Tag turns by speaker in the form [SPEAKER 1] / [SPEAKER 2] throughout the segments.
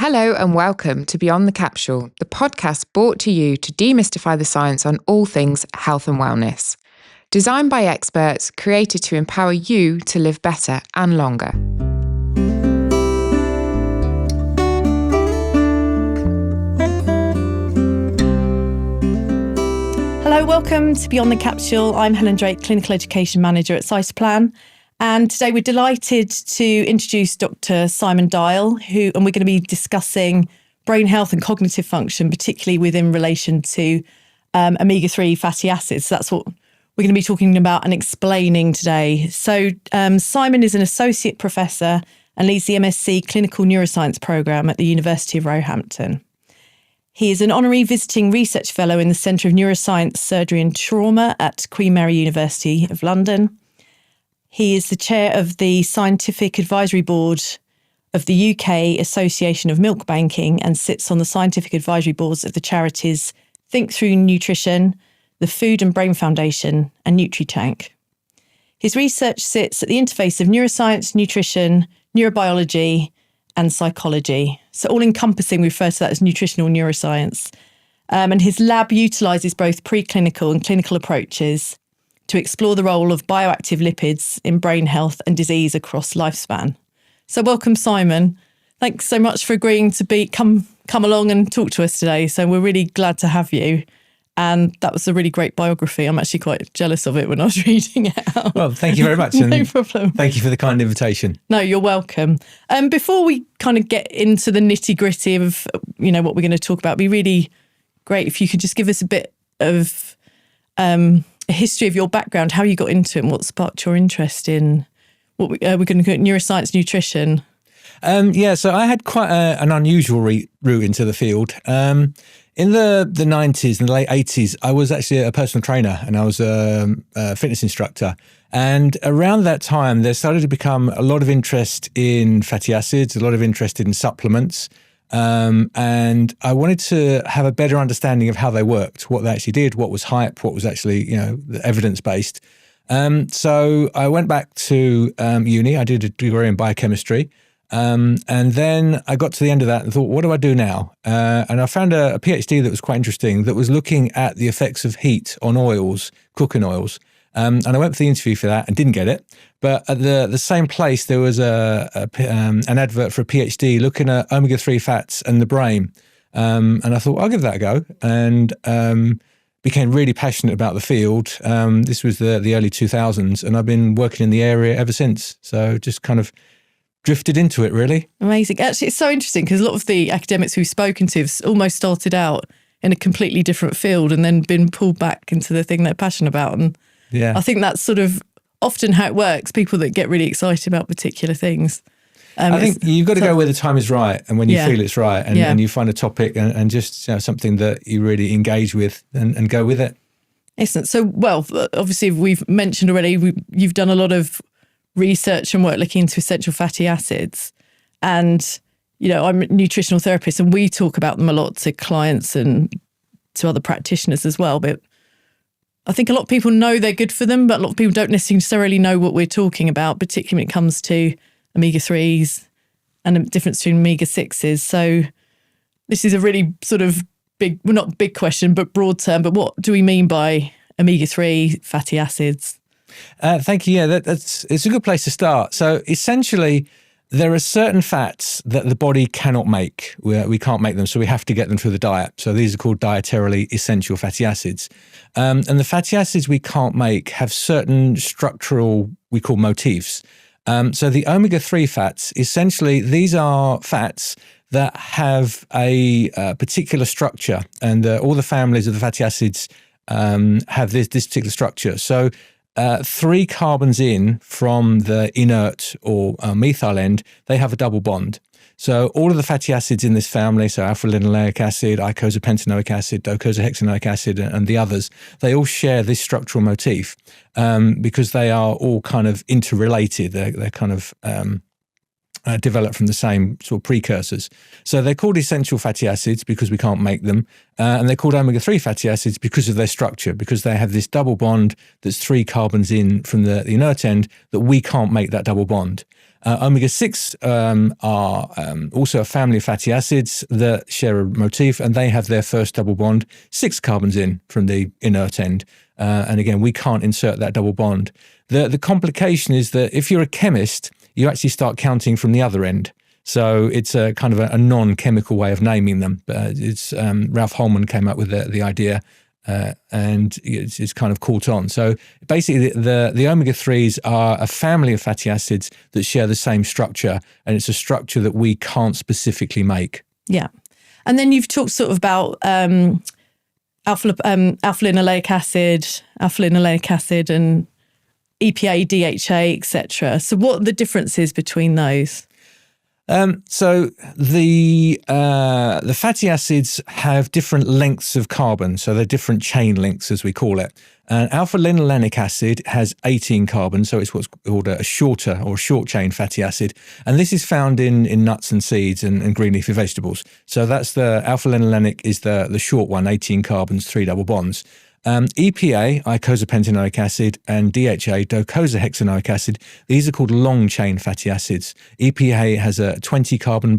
[SPEAKER 1] Hello and welcome to Beyond The Capsule, the podcast brought to you to demystify the science on all things health and wellness. Designed by experts, created to empower you to live better and longer.
[SPEAKER 2] Hello, welcome to Beyond The Capsule. I'm Helen Drake, Clinical Education Manager at Cytoplan. And today we're delighted to introduce Dr Simon Dyall, and we're going to be discussing brain health and cognitive function, particularly within relation to omega-3 fatty acids. That's what we're going to be talking about and explaining today. So Simon is an associate professor and leads the MSc Clinical Neuroscience programme at the University of Roehampton. He is an honorary visiting research fellow in the Centre of Neuroscience, Surgery and Trauma at Queen Mary University of London. He is the chair of the Scientific Advisory Board of the UK Association of Milk Banking and sits on the scientific advisory boards of the charities Think Through Nutrition, the Food and Brain Foundation and NutriTank. His research sits at the interface of neuroscience, nutrition, neurobiology and psychology. So all encompassing, we refer to that as nutritional neuroscience. And his lab utilises both preclinical and clinical approaches to explore the role of bioactive lipids in brain health and disease across lifespan. So welcome, Simon. Thanks so much for agreeing to come along and talk to us today. So we're really glad to have you. And that was a really great biography. I'm actually quite jealous of it when I was reading it out.
[SPEAKER 3] Well, thank you very much.
[SPEAKER 2] No problem.
[SPEAKER 3] Thank you for the kind invitation.
[SPEAKER 2] No, you're welcome. Before we kind of get into the nitty gritty of, what we're going to talk about, it'd be really great if you could just give us a bit of a history of your background, how you got into it and what sparked your interest in what we're going to call neuroscience, nutrition.
[SPEAKER 3] So I had quite an unusual route into the field. In the 90s and the late 80s, I was actually a personal trainer and I was a fitness instructor. And around that time, there started to become a lot of interest in fatty acids, a lot of interest in supplements. And I wanted to have a better understanding of how they worked, what they actually did, what was hype, what was actually, evidence-based. So I went back to uni. I did a degree in biochemistry. And then I got to the end of that and thought, what do I do now? And I found a PhD that was quite interesting that was looking at the effects of heat on oils, cooking oils. And I went for the interview for that and didn't get it. But at the same place, there was an advert for a PhD looking at omega-3 fats and the brain. And I thought, I'll give that a go. And became really passionate about the field. This was the early 2000s. And I've been working in the area ever since. So just kind of drifted into it, really. Amazing.
[SPEAKER 2] Actually, it's so interesting because a lot of the academics we've spoken to have almost started out in a completely different field and then been pulled back into the thing they're passionate about. And
[SPEAKER 3] yeah,
[SPEAKER 2] I think that's sort of often how it works, people that get really excited about particular things.
[SPEAKER 3] I think you've got to go where the time is right and when you feel it's right and you find a topic and just something that you really engage with and go with it.
[SPEAKER 2] Excellent. So, well, obviously we've mentioned already, you've done a lot of research and work looking into essential fatty acids. And, I'm a nutritional therapist and we talk about them a lot to clients and to other practitioners as well. But I think a lot of people know they're good for them, but a lot of people don't necessarily know what we're talking about, particularly when it comes to omega-3s and the difference between omega-6s. So this is a really sort of big, well, not big question, but broad term. But what do we mean by omega-3 fatty acids?
[SPEAKER 3] Thank you. Yeah, it's a good place to start. So essentially, there are certain fats that the body cannot make. We can't make them, so we have to get them through the diet. So these are called dietarily essential fatty acids. And the fatty acids we can't make have certain structural, we call motifs. So the omega-3 fats, essentially, these are fats that have a particular structure, and all the families of the fatty acids have this particular structure. So 3 carbons in from the inert or methyl end, they have a double bond. So all of the fatty acids in this family, so alpha-linoleic acid, icosapentaenoic acid, docosahexaenoic acid, and the others, they all share this structural motif because they are all kind of interrelated. They're kind of developed from the same sort of precursors. So they're called essential fatty acids because we can't make them. And they're called omega-3 fatty acids because of their structure, because they have this double bond that's 3 carbons in from the inert end that we can't make that double bond. Omega-6 are also a family of fatty acids that share a motif, and they have their first double bond 6 carbons in from the inert end. And again, we can't insert that double bond. The complication is that if you're a chemist, you actually start counting from the other end. So it's a kind of a non-chemical way of naming them. But it's Ralph Holman came up with the idea, and it's kind of caught on. So basically, the omega-3s are a family of fatty acids that share the same structure, and it's a structure that we can't specifically make.
[SPEAKER 2] Yeah. And then you've talked sort of about alpha-linoleic acid, and EPA, DHA, etc. So what are the differences between those?
[SPEAKER 3] So the fatty acids have different lengths of carbon, so they're different chain lengths, as we call it. And alpha-linolenic acid has 18 carbons, so it's what's called a shorter or short chain fatty acid. And this is found in nuts and seeds and green leafy vegetables. So that's the alpha-linolenic is the short one, 18 carbons, 3 double bonds. EPA, icosapentaenoic acid, and DHA, docosahexaenoic acid, these are called long chain fatty acids. EPA has a 20 carbon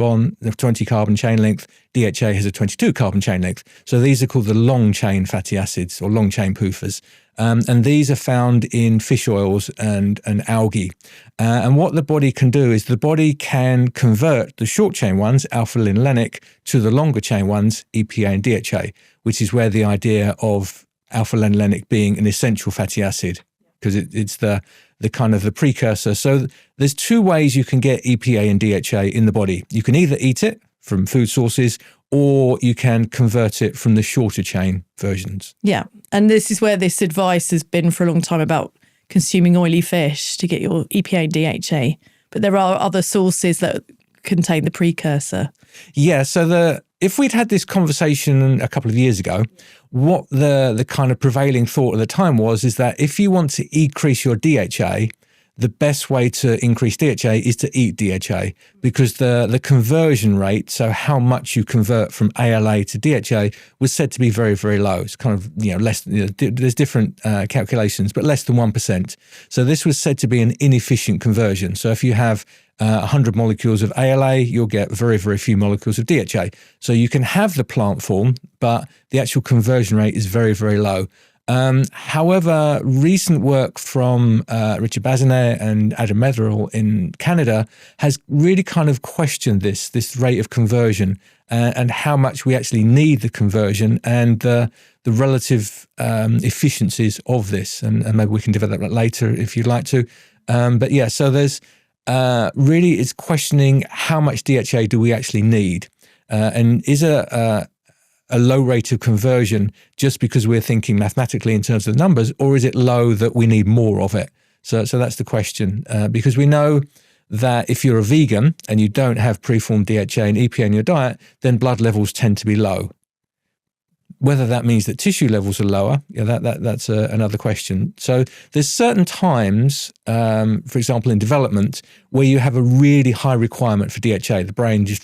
[SPEAKER 3] chain length, DHA has a 22 carbon chain length. So these are called the long chain fatty acids, or long chain PUFAs. And these are found in fish oils and algae. And what the body can do is the body can convert the short chain ones, alpha-linolenic, to the longer chain ones, EPA and DHA, which is where the idea of alpha-linolenic being an essential fatty acid, because it's the kind of the precursor. So there's 2 ways you can get EPA and DHA in the body. You can either eat it from food sources, or you can convert it from the shorter chain versions.
[SPEAKER 2] Yeah. And this is where this advice has been for a long time about consuming oily fish to get your EPA and DHA. But there are other sources that contain the precursor.
[SPEAKER 3] Yeah. So if we'd had this conversation a couple of years ago, what the kind of prevailing thought at the time is that if you want to increase your DHA, the best way to increase DHA is to eat DHA, because the conversion rate, so how much you convert from ALA to DHA, was said to be very, very low. It's kind of, less, there's different calculations, but less than 1%. So this was said to be an inefficient conversion. So if you have 100 molecules of ALA, you'll get very, very few molecules of DHA. So you can have the plant form, but the actual conversion rate is very, very low. However, recent work from Richard Bazinet and Adam Metherell in Canada has really kind of questioned this rate of conversion and how much we actually need the conversion and the relative efficiencies of this. And maybe we can develop that later if you'd like to. But yeah, so there's really it's questioning how much DHA do we actually need, and is a low rate of conversion just because we're thinking mathematically in terms of the numbers, or is it low that we need more of it? So that's the question, because we know that if you're a vegan and you don't have preformed DHA and EPA in your diet, then blood levels tend to be low. Whether that means that tissue levels are lower, that's another question. So there's certain times, for example, in development, where you have a really high requirement for DHA. The brain just,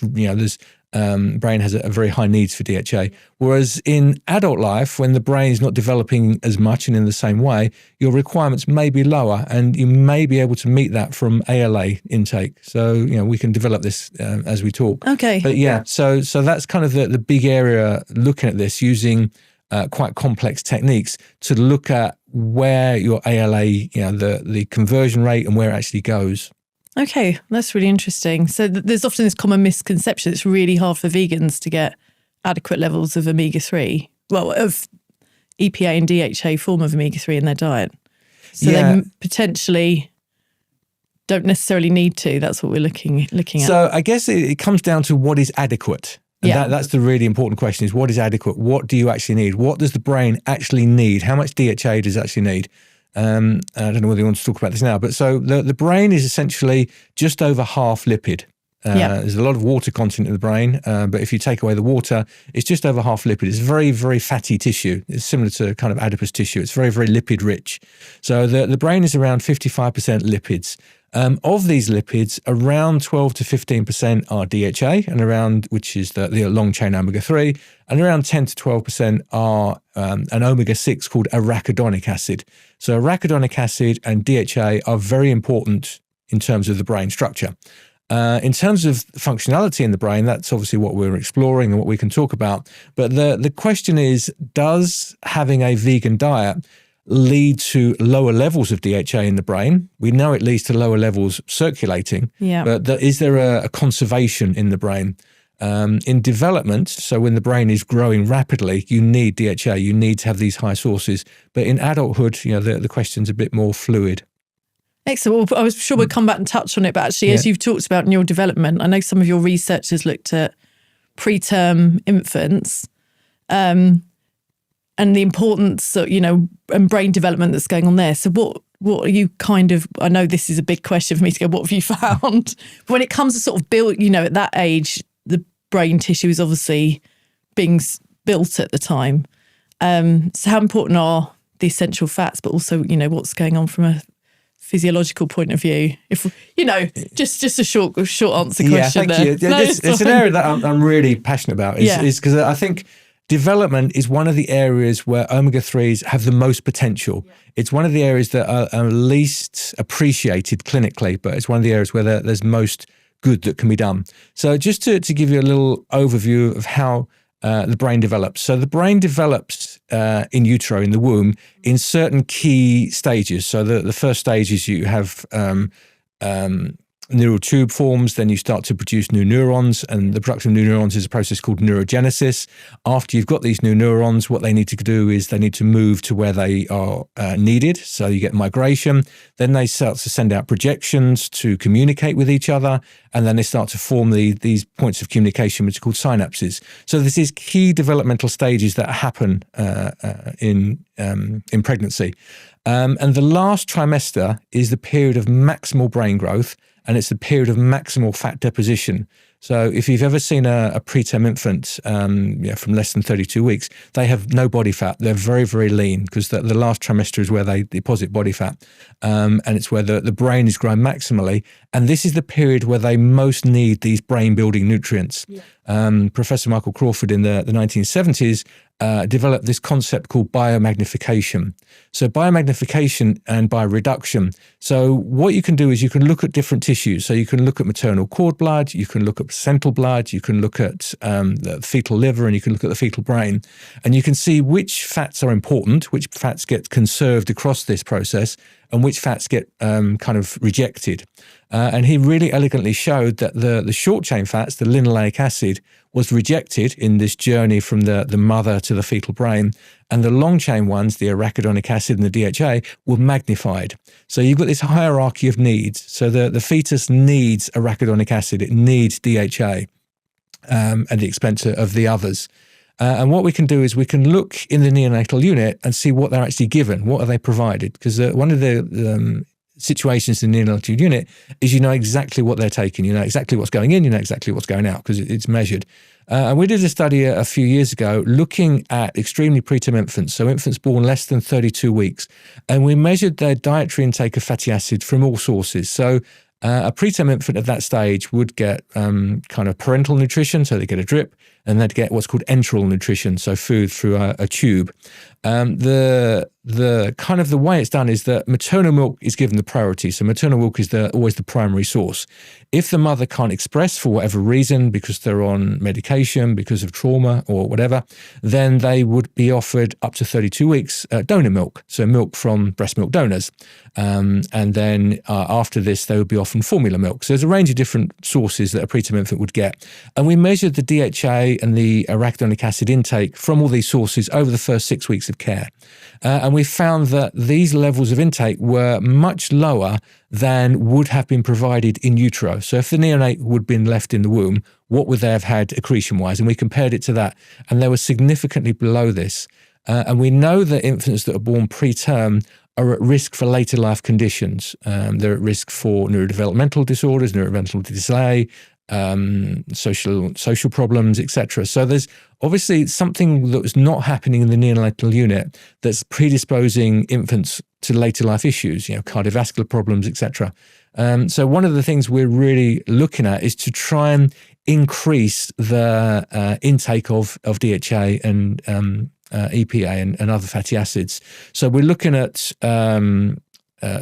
[SPEAKER 3] brain has a very high needs for DHA. Whereas in adult life, when the brain is not developing as much and in the same way, your requirements may be lower, and you may be able to meet that from ALA intake. So, we can develop this as we talk.
[SPEAKER 2] Okay.
[SPEAKER 3] But yeah, so that's kind of the big area looking at this, using quite complex techniques to look at where your ALA, the conversion rate and where it actually goes.
[SPEAKER 2] Okay, that's really interesting. So there's often this common misconception it's really hard for vegans to get adequate levels of omega-3, of EPA and DHA form of omega-3 in their diet. So they potentially don't necessarily need to. That's what we're looking at.
[SPEAKER 3] So I guess it comes down to what is adequate. And that's the really important question, is what is adequate? What do you actually need? What does the brain actually need? How much DHA does it actually need? I don't know whether you want to talk about this now, but so the brain is essentially just over half lipid. There's a lot of water content in the brain, but if you take away the water, it's just over half lipid. It's very, very fatty tissue. It's similar to kind of adipose tissue. It's very, very lipid rich. So the brain is around 55% lipids. Of these lipids, around 12 to 15% are DHA, and which is the long chain omega-3, and around 10 to 12% are an omega-6 called arachidonic acid. So arachidonic acid and DHA are very important in terms of the brain structure. In terms of functionality in the brain, that's obviously what we're exploring and what we can talk about. But the question is, does having a vegan diet lead to lower levels of DHA in the brain? We know it leads to lower levels circulating, but is there a conservation in the brain? In development, so when the brain is growing rapidly, you need DHA, you need to have these high sources. But in adulthood, the question's a bit more fluid.
[SPEAKER 2] Excellent. Well, I was sure we'll come back and touch on it, but actually, as you've talked about neurodevelopment, I know some of your research has looked at preterm infants and the importance of, and brain development that's going on there. So what are you I know this is a big question for me to go, what have you found? But when it comes to sort of build, at that age, the brain tissue is obviously being built at the time. So how important are the essential fats, but also, what's going on from a physiological point of view? If just a short answer question.
[SPEAKER 3] Yeah, thank you. It's an area that I'm really passionate about. Is because I think development is one of the areas where omega-3s have the most potential. Yeah. It's one of the areas that are least appreciated clinically, but it's one of the areas where there's most good that can be done. So just to give you a little overview of how the brain develops. So the brain develops in utero, in the womb, in certain key stages. So the first stage is you have neural tube forms, then you start to produce new neurons, and the production of new neurons is a process called neurogenesis. After you've got these new neurons, what they need to do is they need to move to where they are needed. So you get migration. Then they start to send out projections to communicate with each other, and then they start to form these points of communication, which are called synapses. So this is key developmental stages that happen in pregnancy. And the last trimester is the period of maximal brain growth, and it's the period of maximal fat deposition. So if you've ever seen a preterm infant from less than 32 weeks, they have no body fat. They're very, very lean because the last trimester is where they deposit body fat. And it's where the brain is growing maximally. And this is the period where they most need these brain-building nutrients. Yeah. Professor Michael Crawford in the 1970s developed this concept called biomagnification. So biomagnification and bioreduction. So what you can do is you can look at different tissues. So you can look at maternal cord blood, you can look at placental blood, you can look at the fetal liver, and you can look at the fetal brain. And you can see which fats are important, which fats get conserved across this process, and which fats get kind of rejected. And he really elegantly showed that the short-chain fats, the linoleic acid, was rejected in this journey from the mother to the fetal brain. And the long-chain ones, the arachidonic acid and the DHA, were magnified. So you've got this hierarchy of needs. So the fetus needs arachidonic acid, it needs DHA at the expense of the others. And what we can do is we can look in the neonatal unit and see what they're actually given, what are they provided. Because one of the situations in the neonatal unit is you know exactly what they're taking, you know exactly what's going in, you know exactly what's going out because it's measured. And we did a study a few years ago looking at extremely preterm infants, so infants born less than 32 weeks, and we measured their dietary intake of fatty acid from all sources. So a preterm infant at that stage would get kind of parental nutrition, so they get a drip, and they'd get what's called enteral nutrition, so food through a tube. The kind of the way it's done is that maternal milk is given the priority. So maternal milk is always the primary source. If the mother can't express for whatever reason, because they're on medication, because of trauma or whatever, then they would be offered up to 32 weeks donor milk, so milk from breast milk donors. And then after this, they would be offered formula milk. So there's a range of different sources that a preterm infant would get. And we measured the DHA and the arachidonic acid intake from all these sources over the first 6 weeks of care. And we found that these levels of intake were much lower than would have been provided in utero. So if the neonate would have been left in the womb, what would they have had accretion-wise? And we compared it to that, and they were significantly below this. And we know that infants that are born preterm are at risk for later life conditions. They're at risk for neurodevelopmental disorders, neurodevelopmental delay, social problems, etc. So there's obviously something that was not happening in the neonatal unit that's predisposing infants to later life issues, cardiovascular problems, etc. So one of the things we're really looking at is to try and increase the intake of DHA and EPA and other fatty acids. So we're looking at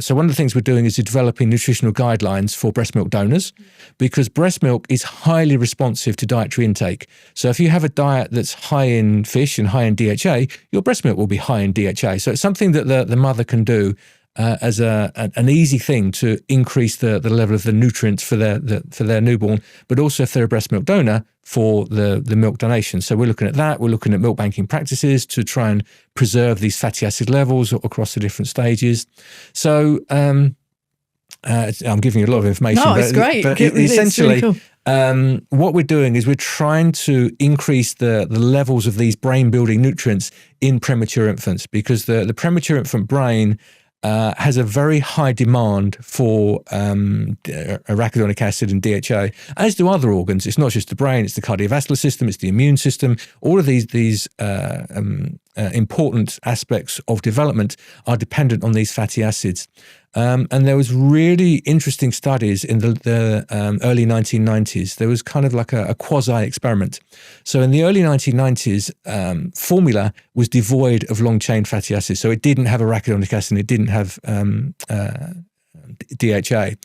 [SPEAKER 3] So one of the things we're doing is developing nutritional guidelines for breast milk donors, because breast milk is highly responsive to dietary intake. So if you have a diet that's high in fish and high in DHA, your breast milk will be high in DHA. So it's something that the mother can do as an easy thing to increase the level of the nutrients for their newborn, but also if they're a breast milk donor, for the milk donation. So we're looking at that. We're looking at milk banking practices to try and preserve these fatty acid levels across the different stages. So I'm giving you a lot of information.
[SPEAKER 2] No, it's great.
[SPEAKER 3] But
[SPEAKER 2] essentially, really
[SPEAKER 3] cool. What we're doing is we're trying to increase the levels of these brain-building nutrients in premature infants, because the premature infant brain has a very high demand for arachidonic acid and DHA, as do other organs. It's not just the brain, it's the cardiovascular system, it's the immune system. All of these important aspects of development are dependent on these fatty acids. And there was really interesting studies in the early 1990s. There was kind of like a quasi-experiment. So in the early 1990s, formula was devoid of long-chain fatty acids. So it didn't have arachidonic acid, it didn't have DHA.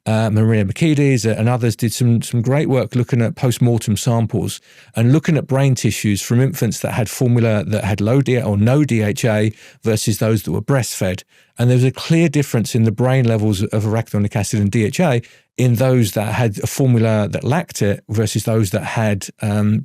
[SPEAKER 3] Maria Makides and others did some great work looking at post-mortem samples and looking at brain tissues from infants that had formula that had low DHA or no DHA versus those that were breastfed. And there was a clear difference in the brain levels of arachidonic acid and DHA in those that had a formula that lacked it versus those that had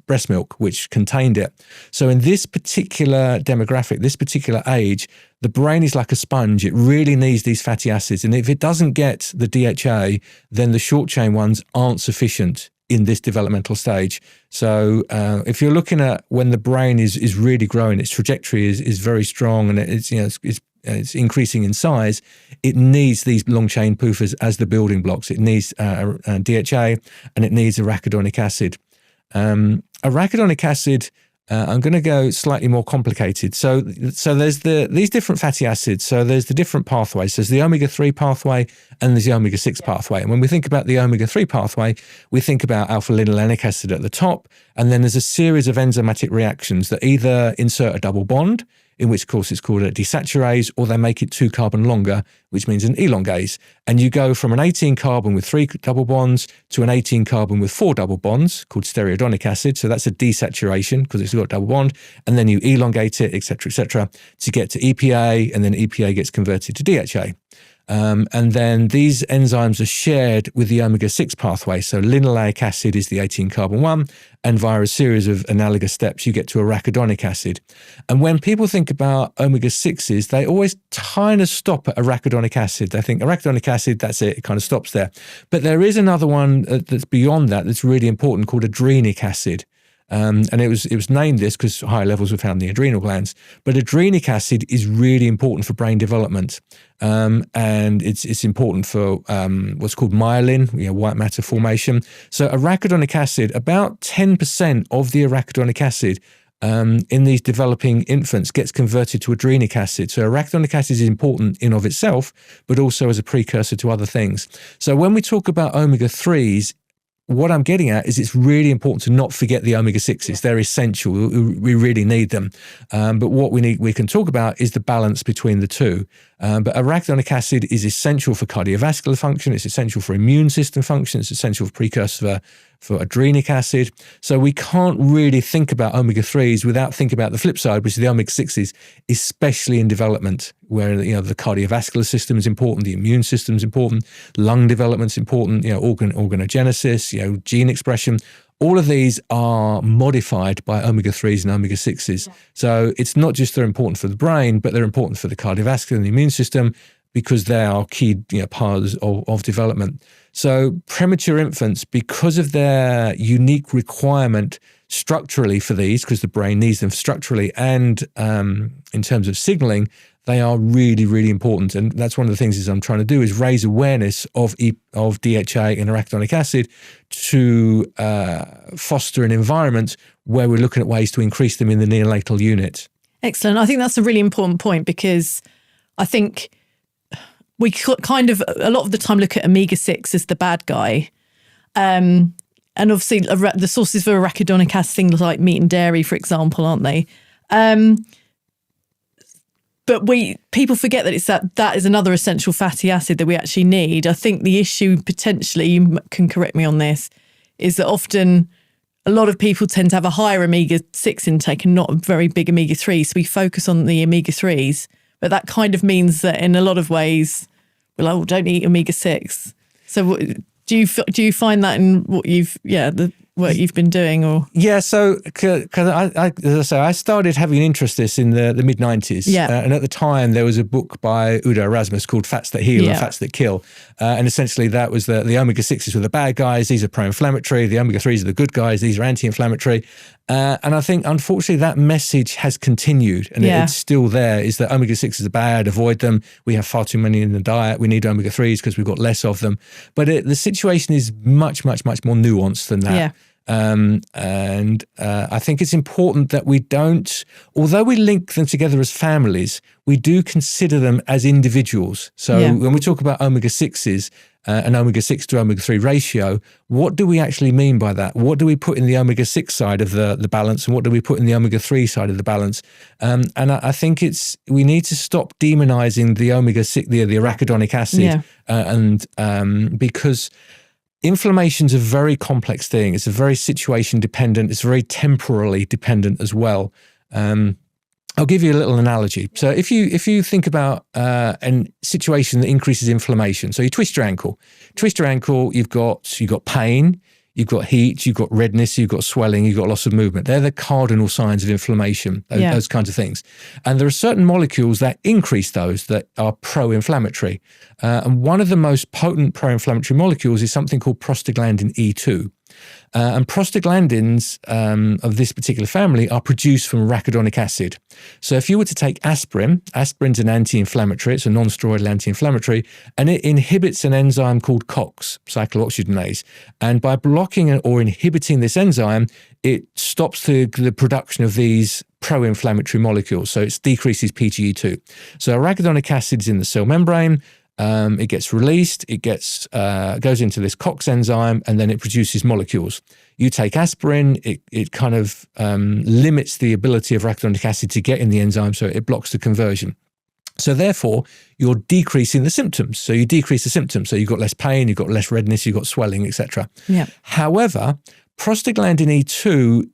[SPEAKER 3] breast milk, which contained it. So in this particular demographic, this particular age, the brain is like a sponge. It really needs these fatty acids. And if it doesn't get the DHA, then the short chain ones aren't sufficient in this developmental stage. So if you're looking at when the brain is really growing, its trajectory is very strong, and it's increasing in size, it needs these long chain PUFAs as the building blocks. It needs DHA and it needs arachidonic acid. Arachidonic acid, I'm going to go slightly more complicated. So there's these different fatty acids. So there's the different pathways. There's the omega-3 pathway and there's the omega-6 pathway. And when we think about the omega-3 pathway, we think about alpha-linolenic acid at the top, and then there's a series of enzymatic reactions that either insert a double bond, in which course it's called a desaturase, or they make it 2 carbon longer, which means an elongase. And you go from an 18 carbon with 3 double bonds to an 18 carbon with 4 double bonds, called stearidonic acid. So that's a desaturation because it's got a double bond. And then you elongate it, et cetera, to get to EPA, and then EPA gets converted to DHA. And then these enzymes are shared with the omega-6 pathway. So linoleic acid is the 18 carbon one, and via a series of analogous steps, you get to arachidonic acid. And when people think about omega-6s, they always kind of stop at arachidonic acid. They think arachidonic acid, that's it kind of stops there. But there is another one that's beyond that that's really important called adrenic acid. And it was named this because higher levels were found in the adrenal glands. But adrenic acid is really important for brain development, and it's important for what's called myelin, white matter formation. So arachidonic acid, about 10% of the arachidonic acid in these developing infants gets converted to adrenic acid. So arachidonic acid is important in of itself, but also as a precursor to other things. So when we talk about omega-3s, what I'm getting at is it's really important to not forget the omega-6s. They're essential. We really need them. But what we can talk about is the balance between the two. But arachidonic acid is essential for cardiovascular function. It's essential for immune system function. It's essential for precursor for adrenic acid. So we can't really think about omega-3s without thinking about the flip side, which is the omega-6s, especially in development, where the cardiovascular system is important, the immune system is important, lung development is important, organogenesis, gene expression. All of these are modified by omega-3s and omega-6s. Yeah. So it's not just they're important for the brain, but they're important for the cardiovascular and the immune system because they are key parts of development. So premature infants, because of their unique requirement structurally for these, because the brain needs them structurally and in terms of signaling, they are really, really important. And that's one of the things I'm trying to do is raise awareness of DHA and arachidonic acid to foster an environment where we're looking at ways to increase them in the neonatal unit.
[SPEAKER 2] Excellent. I think that's a really important point because I think we kind of, a lot of the time, look at omega-6 as the bad guy. And obviously the sources for arachidonic acid, things like meat and dairy, for example, aren't they? But people forget that that is another essential fatty acid that we actually need. I think the issue potentially, you can correct me on this, is that often a lot of people tend to have a higher omega-6 intake and not a very big omega-3. So we focus on the omega-3s, but that kind of means that in a lot of ways, we're like, don't eat omega-6. So do you find that in what the work you've been doing, or?
[SPEAKER 3] Yeah, so because as I say, I started having an interest in this in the mid-90s.
[SPEAKER 2] Yeah.
[SPEAKER 3] And at the time, there was a book by Udo Erasmus called Fats That Heal and Fats That Kill. And essentially that was the omega-6s were the bad guys. These are pro-inflammatory. The omega-3s are the good guys. These are anti-inflammatory. And I think, unfortunately, that message has continued, and it's still there, is that omega-6s are bad, avoid them. We have far too many in the diet. We need omega-3s because we've got less of them. But the situation is much, much, much more nuanced than that.
[SPEAKER 2] Yeah.
[SPEAKER 3] And I think it's important that we don't, although we link them together as families, we do consider them as individuals. So when we talk about omega-6s, an omega-6 to omega-3 ratio, what do we actually mean by that? What do we put in the omega-6 side of the balance, and what do we put in the omega-3 side of the balance? And I think we need to stop demonizing the omega-6, the arachidonic acid, because inflammation's a very complex thing. It's a very situation dependent. It's very temporally dependent as well. I'll give you a little analogy. So if you think about a situation that increases inflammation, so you twist your ankle. You've got pain, you've got heat, you've got redness, you've got swelling, you've got loss of movement. They're the cardinal signs of inflammation, those kinds of things. And there are certain molecules that increase those that are pro-inflammatory. And one of the most potent pro-inflammatory molecules is something called prostaglandin E2. And prostaglandins of this particular family are produced from arachidonic acid. So if you were to take aspirin's an anti-inflammatory, it's a non-steroidal anti-inflammatory, and it inhibits an enzyme called COX, cyclooxygenase. And by blocking or inhibiting this enzyme, it stops the production of these pro-inflammatory molecules. So it decreases PGE2. So arachidonic acid is in the cell membrane. It gets released, goes into this COX enzyme, and then it produces molecules. You take aspirin, it kind of limits the ability of arachidonic acid to get in the enzyme, so it blocks the conversion. So therefore, you're decreasing the symptoms. So you decrease the symptoms. So you've got less pain, you've got less redness, you've got swelling, etc.
[SPEAKER 2] Yeah.
[SPEAKER 3] However, prostaglandin E2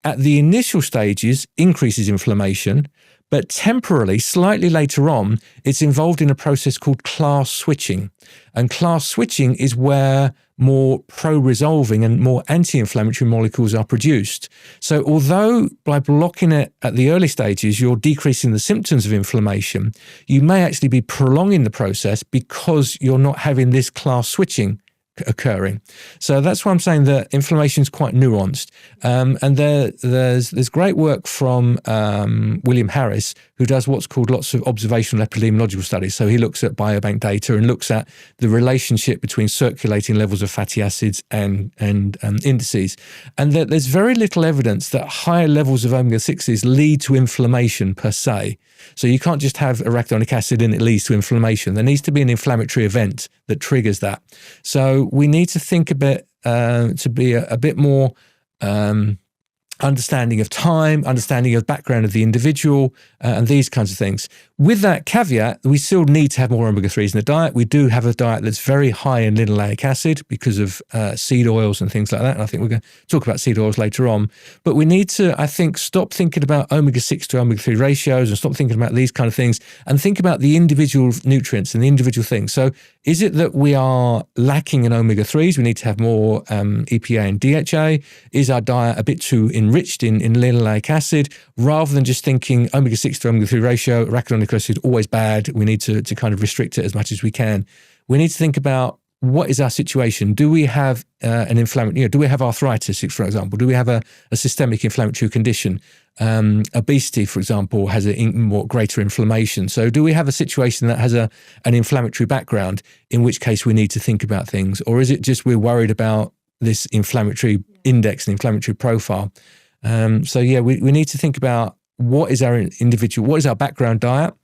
[SPEAKER 3] at the initial stages increases inflammation, but temporarily, slightly later on, it's involved in a process called class switching. And class switching is where more pro-resolving and more anti-inflammatory molecules are produced. So although by blocking it at the early stages, you're decreasing the symptoms of inflammation, you may actually be prolonging the process because you're not having this class switching occurring. So that's why I'm saying that inflammation is quite nuanced. And there's great work from William Harris, who does what's called lots of observational epidemiological studies. So he looks at biobank data and looks at the relationship between circulating levels of fatty acids and indices. And there's very little evidence that higher levels of omega-6s lead to inflammation per se. So you can't just have arachidonic acid and it leads to inflammation. There needs to be an inflammatory event that triggers that. So we need to think a bit, to be a bit more understanding of time, understanding of background of the individual, and these kinds of things. With that caveat, we still need to have more omega-3s in the diet. We do have a diet that's very high in linoleic acid because of seed oils and things like that. And I think we're going to talk about seed oils later on. But we need to, I think, stop thinking about omega-6 to omega-3 ratios and stop thinking about these kind of things and think about the individual nutrients and the individual things. So is it that we are lacking in omega-3s? We need to have more EPA and DHA. Is our diet a bit too enriched in linoleic acid, rather than just thinking omega-6 to omega-3 ratio, arachidonic acid, always bad. We need to kind of restrict it as much as we can. We need to think about what is our situation. Do we have an inflammatory, do we have arthritis, for example? Do we have a systemic inflammatory condition? Obesity, for example, has a more greater inflammation. So do we have a situation that has an inflammatory background, in which case we need to think about things? Or is it just we're worried about this inflammatory index and inflammatory profile? So yeah, we need to think about what is our individual, what is our background diet?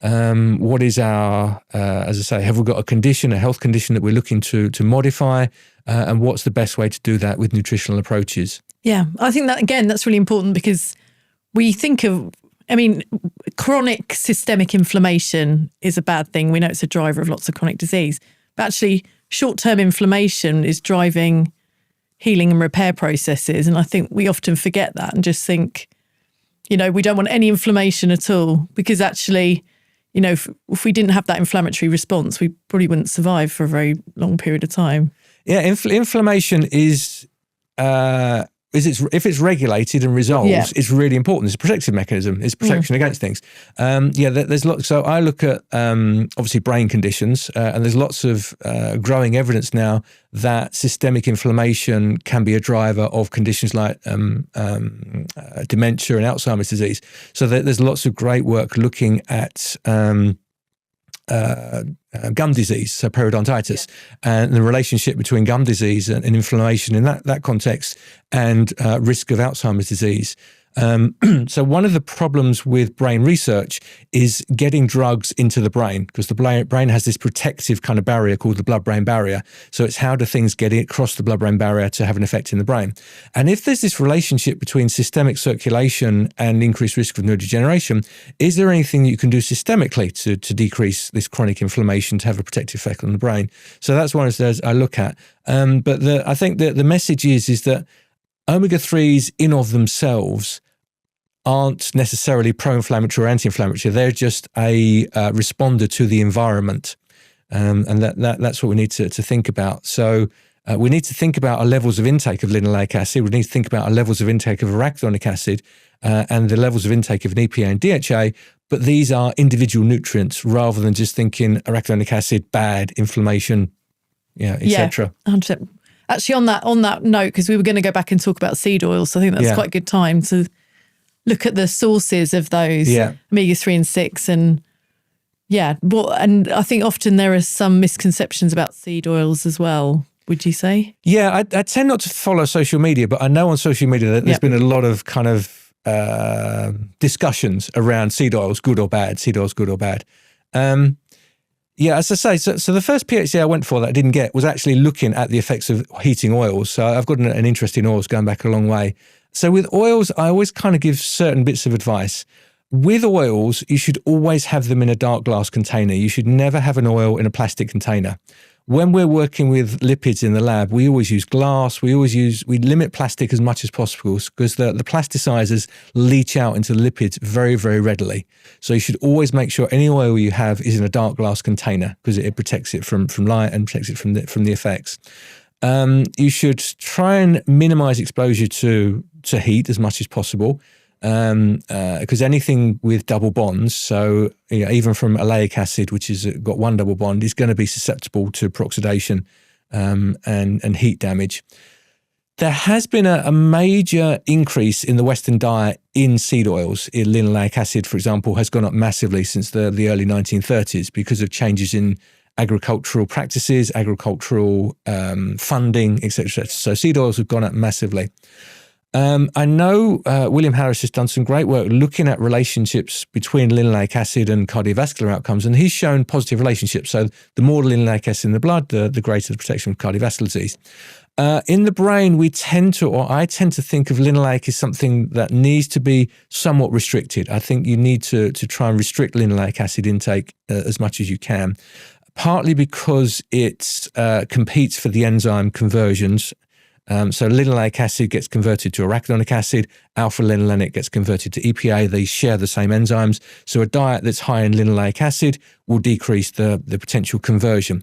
[SPEAKER 3] What is our, as I say, have we got a condition, a health condition that we're looking to modify? And what's the best way to do that with nutritional approaches?
[SPEAKER 2] Yeah, I think that, again, that's really important, because we think of I mean, chronic systemic inflammation is a bad thing. We know it's a driver of lots of chronic disease. But actually, short-term inflammation is driving healing and repair processes. And I think we often forget that and just think, we don't want any inflammation at all, because actually, if we didn't have that inflammatory response, we probably wouldn't survive for a very long period of time.
[SPEAKER 3] Yeah, inflammation is if it's regulated and resolved, it's really important. It's a protective mechanism. It's protection against things. There's lots. So I look at obviously brain conditions, and there's lots of growing evidence now that systemic inflammation can be a driver of conditions like dementia and Alzheimer's disease. So there's lots of great work looking at gum disease, so periodontitis, and the relationship between gum disease and inflammation in that context, and risk of Alzheimer's disease. So one of the problems with brain research is getting drugs into the brain, because the brain has this protective kind of barrier called the blood-brain barrier. So it's how do things get across the blood-brain barrier to have an effect in the brain. And if there's this relationship between systemic circulation and increased risk of neurodegeneration, is there anything that you can do systemically to decrease this chronic inflammation to have a protective effect on the brain? So that's one of those I look at. But I think that the message is that omega-3s in of themselves aren't necessarily pro-inflammatory or anti-inflammatory. They're just a responder to the environment. And that's what we need to think about. So we need to think about our levels of intake of linoleic acid. We need to think about our levels of intake of arachidonic acid and the levels of intake of an EPA and DHA. But these are individual nutrients rather than just thinking arachidonic acid, bad, inflammation, etc.
[SPEAKER 2] Yeah, 100%. Actually, on that note, because we were going to go back and talk about seed oils, so I think that's quite a good time to look at the sources of those omega-3 and 6. And I think often there are some misconceptions about seed oils as well, would you say? Yeah,
[SPEAKER 3] I tend not to follow social media, but I know on social media that there's been a lot of kind of discussions around seed oils, good or bad, seed oils, good or bad. As I say, so the first PhD I went for that I didn't get was actually looking at the effects of heating oils. So I've got an interest in oils going back a long way. So with oils, I always kind of give certain bits of advice. With oils, you should always have them in a dark glass container. You should never have an oil in a plastic container. When we're working with lipids in the lab, we always use glass. We limit plastic as much as possible because the plasticizers leach out into the lipids very, very readily. So you should always make sure any oil you have is in a dark glass container because it protects it from light and protects it from the effects. You should try and minimize exposure to heat as much as possible. Because anything with double bonds, so even from oleic acid, which has got one double bond, is going to be susceptible to peroxidation and heat damage. There has been a major increase in the Western diet in seed oils. Linoleic acid, for example, has gone up massively since the early 1930s because of changes in agricultural practices, agricultural funding, etc. So seed oils have gone up massively. I know William Harris has done some great work looking at relationships between linoleic acid and cardiovascular outcomes, and he's shown positive relationships. So the more linoleic acid in the blood, the greater the protection from cardiovascular disease. In the brain, I tend to think of linoleic as something that needs to be somewhat restricted. I think you need to try and restrict linoleic acid intake as much as you can, partly because it competes for the enzyme conversions. So linoleic acid gets converted to arachidonic acid, alpha-linolenic gets converted to EPA. They share the same enzymes. So a diet that's high in linoleic acid will decrease the potential conversion.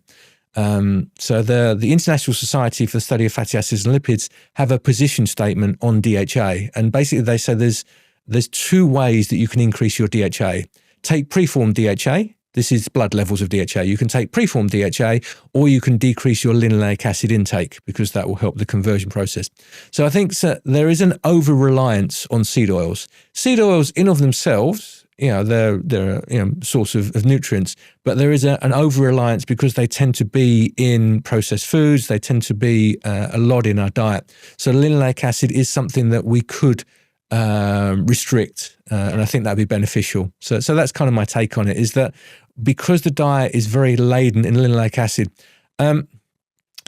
[SPEAKER 3] So the International Society for the Study of Fatty Acids and Lipids have a position statement on DHA. And basically they say there's two ways that you can increase your DHA. Take preformed DHA. This is blood levels of DHA. You can take preformed DHA or you can decrease your linoleic acid intake because that will help the conversion process. So I think there is an over-reliance on seed oils. Seed oils in of themselves, they're source of nutrients, but there is an over-reliance because they tend to be in processed foods. They tend to be a lot in our diet. So linoleic acid is something that we could restrict, and I think that'd be beneficial. So that's kind of my take on it, is that because the diet is very laden in linoleic acid,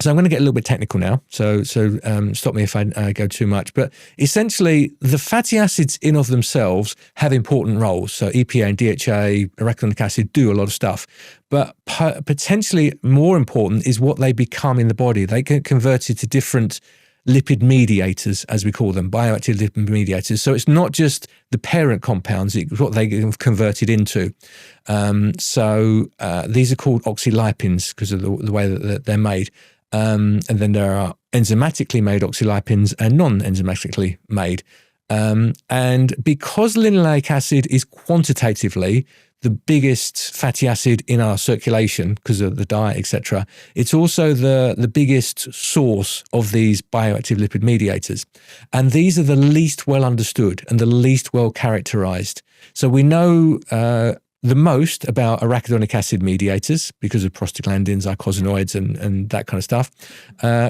[SPEAKER 3] So I'm going to get a little bit technical now. So stop me if I go too much. But essentially, the fatty acids in of themselves have important roles. So EPA and DHA, arachidonic acid do a lot of stuff. But potentially more important is what they become in the body. They get converted to different lipid mediators, as we call them, bioactive lipid mediators. So it's not just the parent compounds, it's what they get converted into. These are called oxylipins because of the way that they're made. And then there are enzymatically made oxylipins and non-enzymatically made. And because linoleic acid is quantitatively the biggest fatty acid in our circulation because of the diet, etc., it's also the biggest source of these bioactive lipid mediators. And these are the least well understood and the least well characterized. So we know the most about arachidonic acid mediators because of prostaglandins, eicosanoids, and that kind of stuff.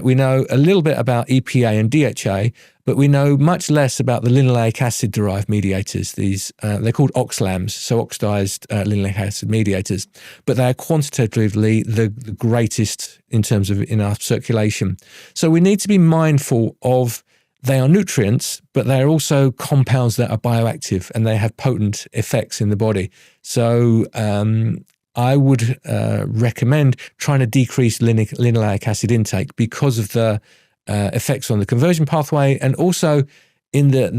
[SPEAKER 3] We know a little bit about EPA and DHA, but we know much less about the linoleic acid-derived mediators. These they're called OXLAMs, so oxidized linoleic acid mediators, but they are quantitatively the greatest in terms of in our circulation. So we need to be mindful of they are nutrients, but they're also compounds that are bioactive and they have potent effects in the body. So I would recommend trying to decrease linoleic acid intake because of the effects on the conversion pathway, and also in the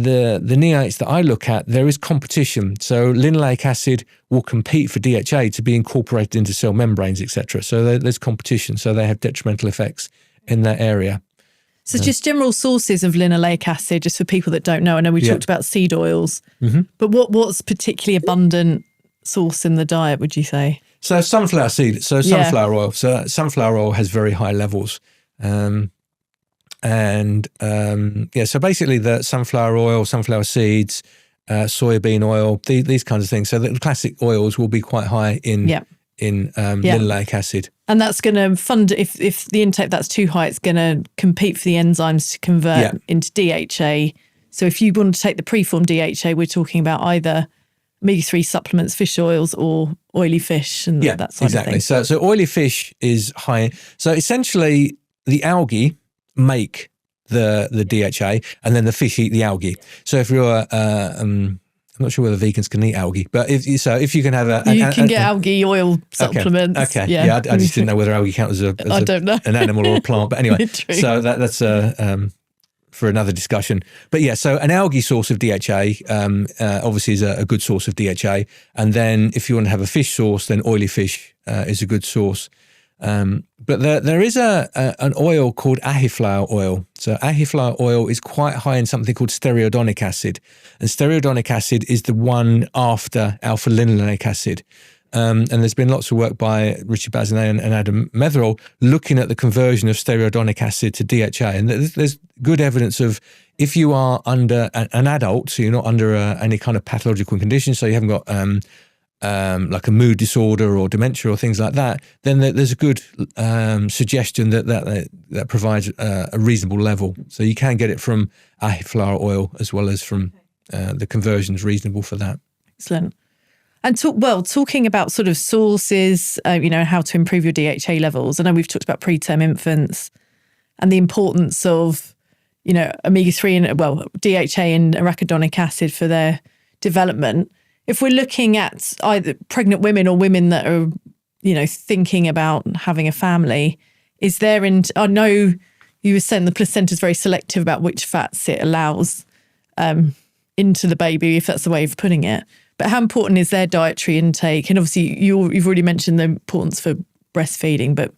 [SPEAKER 3] neonates that I look at, there is competition. So linoleic acid will compete for DHA to be incorporated into cell membranes, etc. So there's competition. So they have detrimental effects in that area.
[SPEAKER 2] So just general sources of linoleic acid, just for people that don't know. I know we talked about seed oils, but what's particularly abundant source in the diet, would you say?
[SPEAKER 3] So sunflower seed, sunflower oil. So sunflower oil has very high levels. So basically the sunflower oil, sunflower seeds, soybean oil, these kinds of things. So the classic oils will be quite high in linoleic acid.
[SPEAKER 2] And that's going to if the intake that's too high, it's going to compete for the enzymes to convert into DHA. So if you want to take the preformed DHA, we're talking about either omega-3 supplements, fish oils, or oily fish and that sort of thing.
[SPEAKER 3] So oily fish is high. So essentially the algae make the DHA and then the fish eat the algae. So if you're I'm not sure whether vegans can eat algae, but if you can have
[SPEAKER 2] you can get algae oil supplements.
[SPEAKER 3] Okay. Yeah. I just didn't know whether algae counts as an animal or a plant. But anyway, so that's for another discussion. But so an algae source of DHA obviously is a good source of DHA. And then if you want to have a fish source, then oily fish is a good source. But there is an oil called ahiflower oil. So ahiflower oil is quite high in something called stearidonic acid. And stearidonic acid is the one after alpha-linoleic acid. And there's been lots of work by Richard Bazinet and Adam Metherell looking at the conversion of stearidonic acid to DHA. And there's good evidence of if you are under an adult, so you're not under any kind of pathological condition, so you haven't got like a mood disorder or dementia or things like that, then there's a good suggestion that provides a reasonable level. So you can get it from ahiflower oil as well as from the conversion's reasonable for that.
[SPEAKER 2] Excellent. And talking about sort of sources, how to improve your DHA levels. I know we've talked about preterm infants and the importance of, omega-3 and DHA and arachidonic acid for their development. If we're looking at either pregnant women or women that are, thinking about having a family, I know you were saying the placenta is very selective about which fats it allows into the baby, if that's the way of putting it. But how important is their dietary intake? And obviously you've already mentioned the importance for breastfeeding, but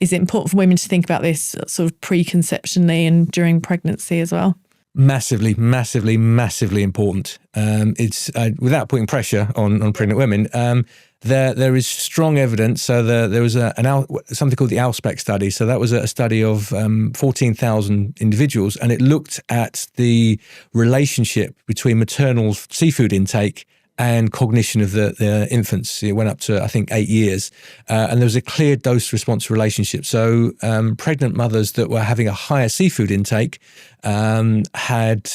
[SPEAKER 2] is it important for women to think about this sort of preconceptionally and during pregnancy as well?
[SPEAKER 3] Massively, massively, massively important. It's without putting pressure on pregnant women. There is strong evidence. So there was something called the ALSPEC study. So that was a study of 14,000 individuals, and it looked at the relationship between maternal seafood intake and cognition of the infants. It went up to, I think, 8 years. And there was a clear dose-response relationship. So pregnant mothers that were having a higher seafood intake had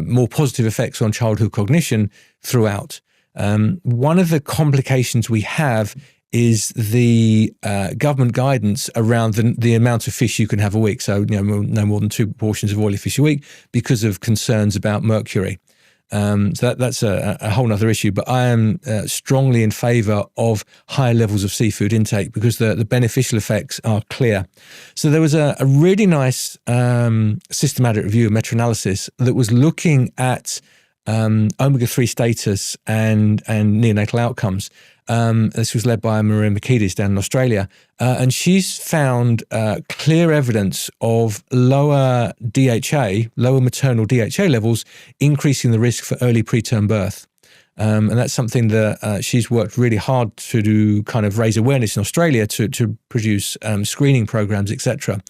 [SPEAKER 3] more positive effects on childhood cognition throughout. One of the complications we have is the government guidance around the amount of fish you can have a week. So, no more than 2 portions of oily fish a week because of concerns about mercury. So that's a whole other issue. But I am strongly in favour of higher levels of seafood intake because the beneficial effects are clear. So there was a really nice systematic review, meta-analysis, that was looking at omega-3 status and neonatal outcomes. This was led by Maria Mikidis down in Australia. And she's found clear evidence of lower DHA, lower maternal DHA levels, increasing the risk for early preterm birth. And that's something that she's worked really hard to do, kind of raise awareness in Australia to produce screening programs, etc.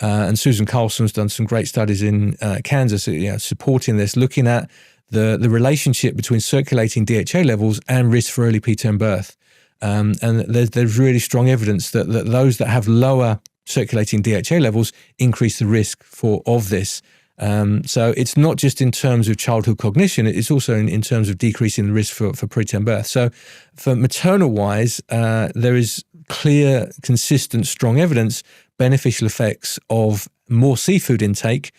[SPEAKER 3] And Susan Carlson's done some great studies in Kansas, supporting this, looking at the relationship between circulating DHA levels and risk for early preterm birth. And there's really strong evidence that those that have lower circulating DHA levels increase the risk of this. So it's not just in terms of childhood cognition, it's also in terms of decreasing the risk for preterm birth. So for maternal-wise, there is clear, consistent, strong evidence, beneficial effects of more seafood intake,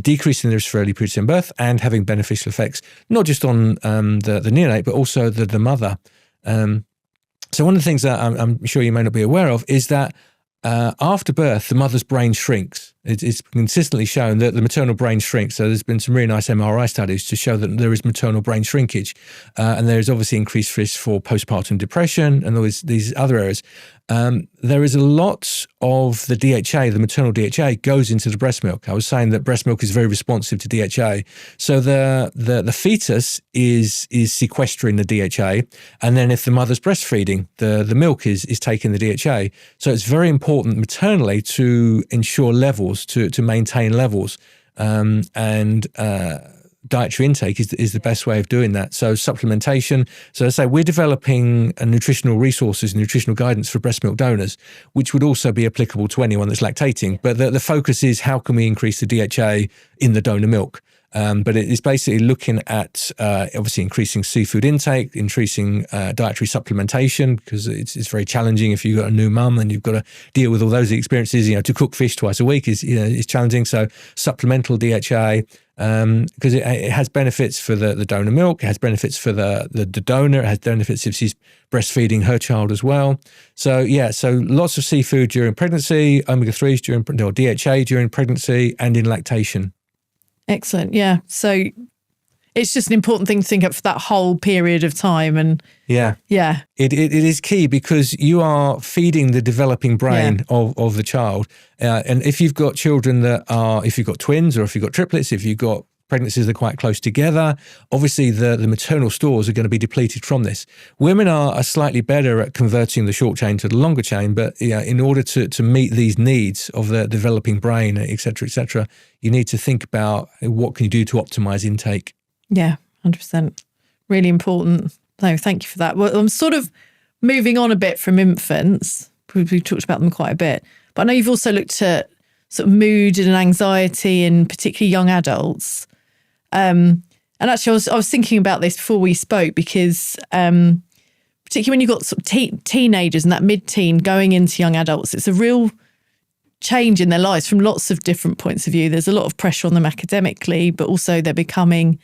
[SPEAKER 3] decreasing the risk for early preterm birth and having beneficial effects, not just on the neonate, but also the mother. So one of the things that I'm sure you may not be aware of is that after birth, the mother's brain shrinks. It's consistently shown that the maternal brain shrinks. So there's been some really nice MRI studies to show that there is maternal brain shrinkage. And there is obviously increased risk for postpartum depression and all these other areas. There is a lot of the DHA, the maternal DHA, goes into the breast milk. I was saying that breast milk is very responsive to DHA. So the fetus is sequestering the DHA, and then if the mother's breastfeeding, the milk is taking the DHA. So it's very important maternally to ensure levels, to maintain levels, and dietary intake is the best way of doing that. So supplementation. So let's say we're developing nutritional resources, nutritional guidance for breast milk donors, which would also be applicable to anyone that's lactating. But the focus is how can we increase the DHA in the donor milk? But it is basically looking at obviously increasing seafood intake, increasing dietary supplementation, because it's very challenging if you've got a new mum and you've got to deal with all those experiences. To cook fish twice a week is challenging. So supplemental DHA, because it has benefits for the donor milk, it has benefits for the donor, it has benefits if she's breastfeeding her child as well. So lots of seafood during pregnancy, omega-3s or DHA during pregnancy and in lactation.
[SPEAKER 2] Excellent. Yeah. So it's just an important thing to think of for that whole period of time. And
[SPEAKER 3] yeah. It is key because you are feeding the developing brain of the child. And if you've got children if you've got twins or if you've got triplets, if you've got pregnancies that are quite close together, obviously the maternal stores are going to be depleted from this. Women are slightly better at converting the short chain to the longer chain, but in order to meet these needs of the developing brain, et cetera, you need to think about what can you do to optimize intake.
[SPEAKER 2] Yeah, 100%. Really important. No, thank you for that. Well, I'm sort of moving on a bit from infants. We've talked about them quite a bit, but I know you've also looked at sort of mood and anxiety in particularly young adults. And actually, I was thinking about this before we spoke because particularly when you've got sort of teenagers and that mid-teen going into young adults, it's a real change in their lives from lots of different points of view. There's a lot of pressure on them academically, but also they're becoming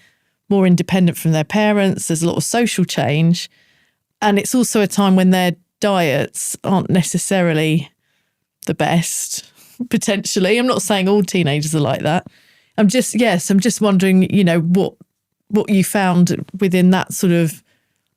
[SPEAKER 2] more independent from their parents. There's a lot of social change. And it's also a time when their diets aren't necessarily the best, potentially. I'm not saying all teenagers are like that. I'm just wondering, what you found within that sort of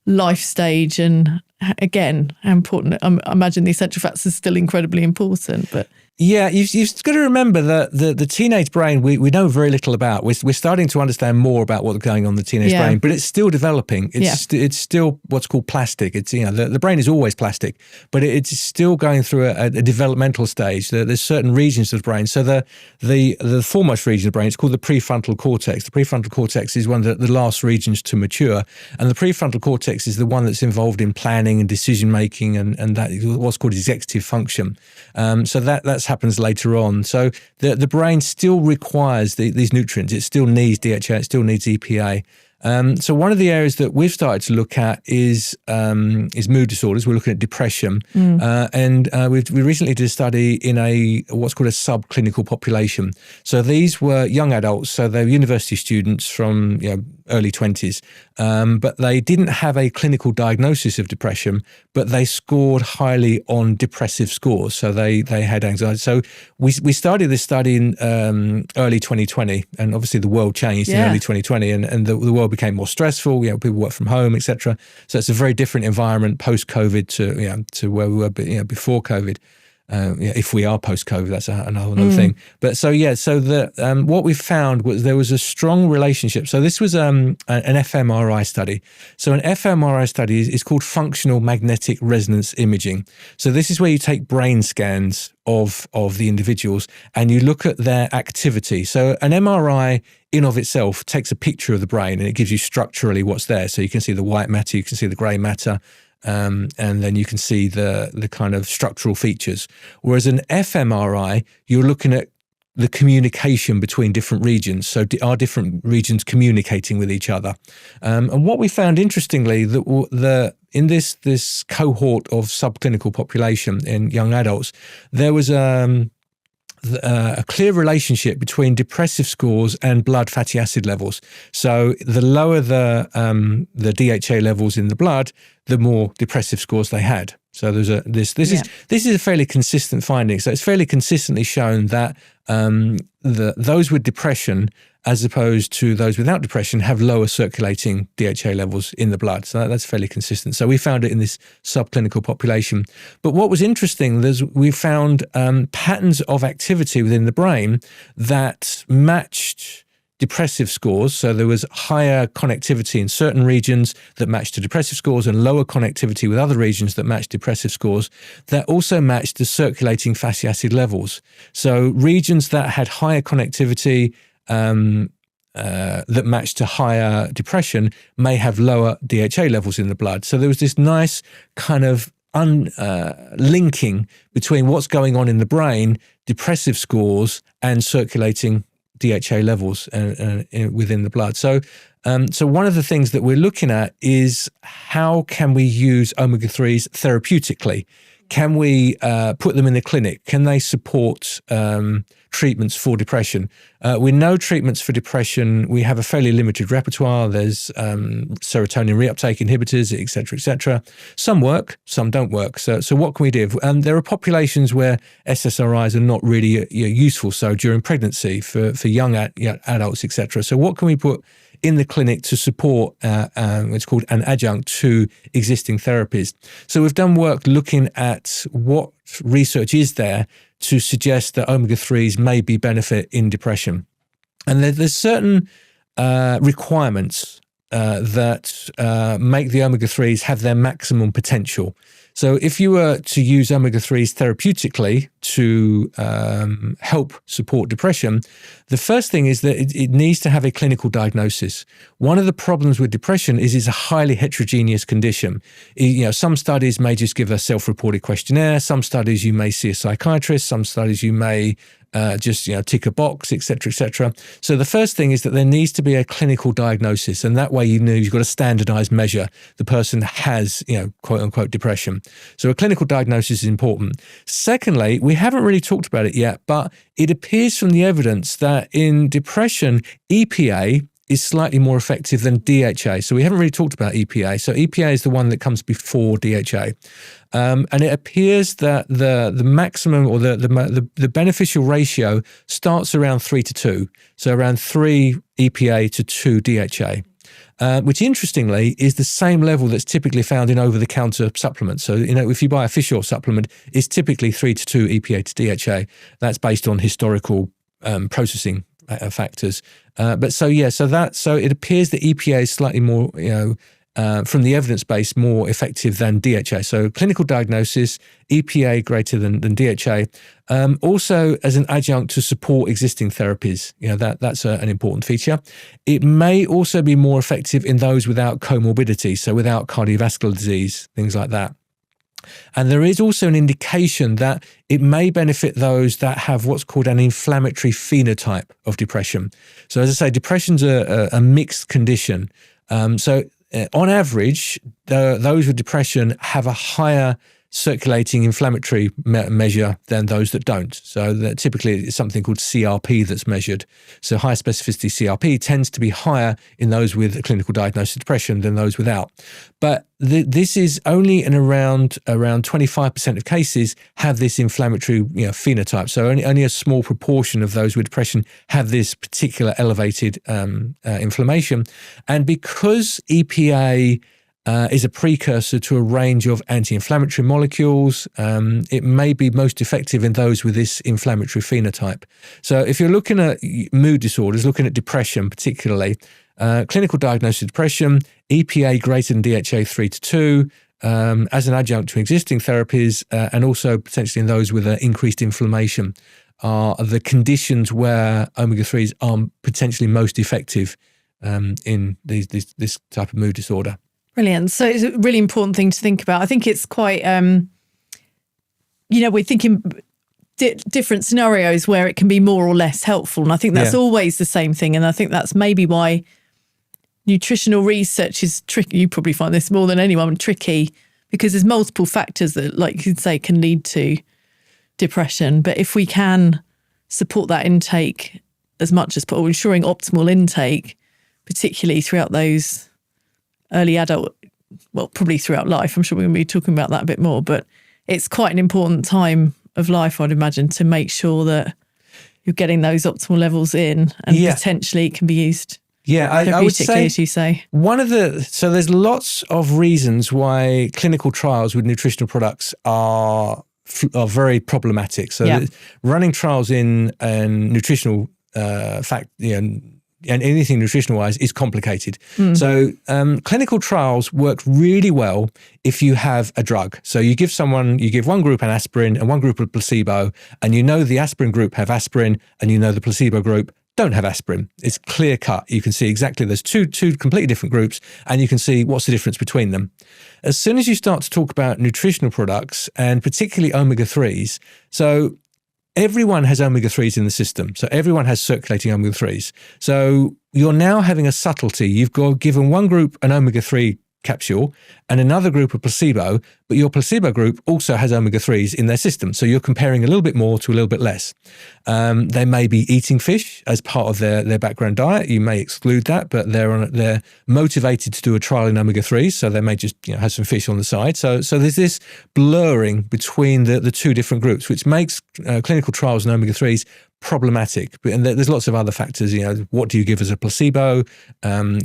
[SPEAKER 2] life stage, and again, how important. I imagine the essential fats is still incredibly important, but.
[SPEAKER 3] Yeah, you've got to remember that the teenage brain we know very little about. We're starting to understand more about what's going on in the teenage brain, but it's still developing. It's still what's called plastic. It's the brain is always plastic, but it's still going through a developmental stage. There's certain regions of the brain. So the foremost region of the brain, it's called the prefrontal cortex. The prefrontal cortex is one of the last regions to mature, and the prefrontal cortex is the one that's involved in planning and decision making, and that is what's called executive function. So that's happens later on. So the brain still requires these nutrients. It still needs DHA, it still needs EPA. So one of the areas that we've started to look at is mood disorders. We're looking at depression, and we recently did a study in what's called a subclinical population. So these were young adults, so they're university students from early 20s, but they didn't have a clinical diagnosis of depression, but they scored highly on depressive scores. So they had anxiety. So we started this study in early 2020, and obviously the world changed in early 2020, and the world became more stressful. People work from home, etc. So it's a very different environment post-COVID to where we were before COVID. If we are post-COVID, that's another thing. But what we found was there was a strong relationship. So this was an fMRI study. So an fMRI study is called functional magnetic resonance imaging. So this is where you take brain scans of the individuals and you look at their activity. So an MRI in of itself takes a picture of the brain and it gives you structurally what's there. So you can see the white matter, you can see the grey matter, and then you can see the kind of structural features. Whereas an fMRI, you're looking at the communication between different regions. So are different regions communicating with each other? And what we found, interestingly, that in this cohort of subclinical population in young adults, there was a clear relationship between depressive scores and blood fatty acid levels. So the lower the DHA levels in the blood, the more depressive scores they had. So there's this is a fairly consistent finding. So it's fairly consistently shown that those with depression, as opposed to those without depression, have lower circulating DHA levels in the blood. So that's fairly consistent. So we found it in this subclinical population. But what was interesting is we found patterns of activity within the brain that matched depressive scores. So there was higher connectivity in certain regions that matched to depressive scores and lower connectivity with other regions that matched depressive scores that also matched the circulating fatty acid levels. So regions that had higher connectivity that matched to higher depression may have lower DHA levels in the blood. So there was this nice kind of linking between what's going on in the brain, depressive scores, and circulating DHA levels within the blood. So one of the things that we're looking at is how can we use omega-3s therapeutically? Can we put them in the clinic? Can they support treatments for depression? We know treatments for depression, we have a fairly limited repertoire. There's serotonin reuptake inhibitors, et cetera, et cetera. Some work, some don't work. So what can we do? There are populations where SSRIs are not really useful. So during pregnancy, for young adults, et cetera. So what can we put in the clinic to support it's called an adjunct to existing therapies? So we've done work looking at what research is there to suggest that omega-3s may be benefit in depression. And there's certain requirements that make the omega-3s have their maximum potential. So if you were to use omega-3s therapeutically to help support depression, the first thing is that it needs to have a clinical diagnosis. One of the problems with depression is it's a highly heterogeneous condition. Some studies may just give a self-reported questionnaire. Some studies you may see a psychiatrist. Some studies you may just tick a box, et cetera, et cetera. So the first thing is that there needs to be a clinical diagnosis, and that way you've got a standardized measure. The person has, quote unquote, depression. So a clinical diagnosis is important. Secondly, we haven't really talked about it yet, but it appears from the evidence that in depression, EPA is slightly more effective than DHA. So we haven't really talked about EPA. So EPA is the one that comes before DHA. And it appears that the maximum or the beneficial ratio starts around 3:2. So around 3 EPA to 2 DHA. Which interestingly is the same level that's typically found in over-the-counter supplements. So, if you buy a fish oil supplement, it's typically 3:2 EPA to DHA. That's based on historical processing factors. So it appears that EPA is slightly more, from the evidence base, more effective than DHA. So clinical diagnosis, EPA greater than DHA. Also as an adjunct to support existing therapies, that's an important feature. It may also be more effective in those without comorbidity, so without cardiovascular disease, things like that. And there is also an indication that it may benefit those that have what's called an inflammatory phenotype of depression. So as I say, depression's a mixed condition. On average, those with depression have a higher circulating inflammatory measure than those that don't. So typically it's something called CRP that's measured. So high specificity CRP tends to be higher in those with a clinical diagnosis of depression than those without. But this is only in around 25% of cases have this inflammatory phenotype. So only a small proportion of those with depression have this particular elevated inflammation. And because EPA is a precursor to a range of anti-inflammatory molecules, it may be most effective in those with this inflammatory phenotype. So if you're looking at mood disorders, looking at depression particularly, clinical diagnosis of depression, EPA greater than DHA 3 to 2, as an adjunct to existing therapies, and also potentially in those with increased inflammation, are the conditions where omega-3s are potentially most effective in this type of mood disorder.
[SPEAKER 2] Brilliant. So it's a really important thing to think about. I think it's quite, we're thinking different scenarios where it can be more or less helpful. And I think that's always the same thing. And I think that's maybe why nutritional research is tricky. You probably find this more than anyone tricky, because there's multiple factors that, like you'd say, can lead to depression. But if we can support that intake as much as possible, ensuring optimal intake, particularly throughout those early adult, well, probably throughout life. I'm sure we're going to be talking about that a bit more, but it's quite an important time of life, I'd imagine, to make sure that you're getting those optimal levels in, and potentially it can be used
[SPEAKER 3] I would say,
[SPEAKER 2] as you say.
[SPEAKER 3] So there's lots of reasons why clinical trials with nutritional products are very problematic. So running trials in nutritional and anything nutritional-wise is complicated. So clinical trials work really well if you have a drug. So you give one group an aspirin and one group a placebo, and the aspirin group have aspirin, and the placebo group don't have aspirin. It's clear cut. You can see exactly there's two completely different groups, and you can see what's the difference between them. As soon as you start to talk about nutritional products, and particularly omega-3s, so everyone has omega-3s in the system. So everyone has circulating omega-3s. So you're now having a subtlety. You've given one group an omega-3 capsule and another group a placebo, but your placebo group also has omega-3s in their system. So you're comparing a little bit more to a little bit less. They may be eating fish as part of their background diet. You may exclude that, but they're motivated to do a trial in omega-3s, so they may just have some fish on the side. So there's this blurring between the two different groups, which makes clinical trials in omega-3s problematic. And there's lots of other factors. What do you give as a placebo? How long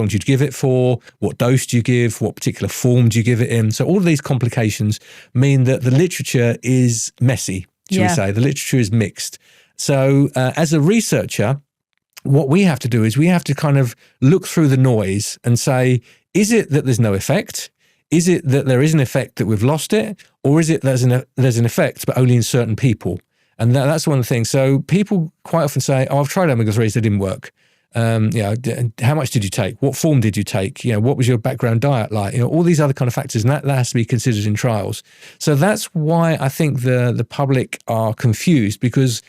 [SPEAKER 3] do you give it for? What dose do you give? What particular form do you give it in? So all of these complications mean that the literature is messy, shall we say. The literature is mixed. So as a researcher, what we have to do is we have to kind of look through the noise and say, is it that there's no effect? Is it that there is an effect that we've lost it? Or is it there's an effect, but only in certain people? And that's one thing. So people quite often say, I've tried omega-3s, they didn't work. How much did you take? What form did you take? What was your background diet like? All these other kind of factors, and that has to be considered in trials. So that's why I think the public are confused, because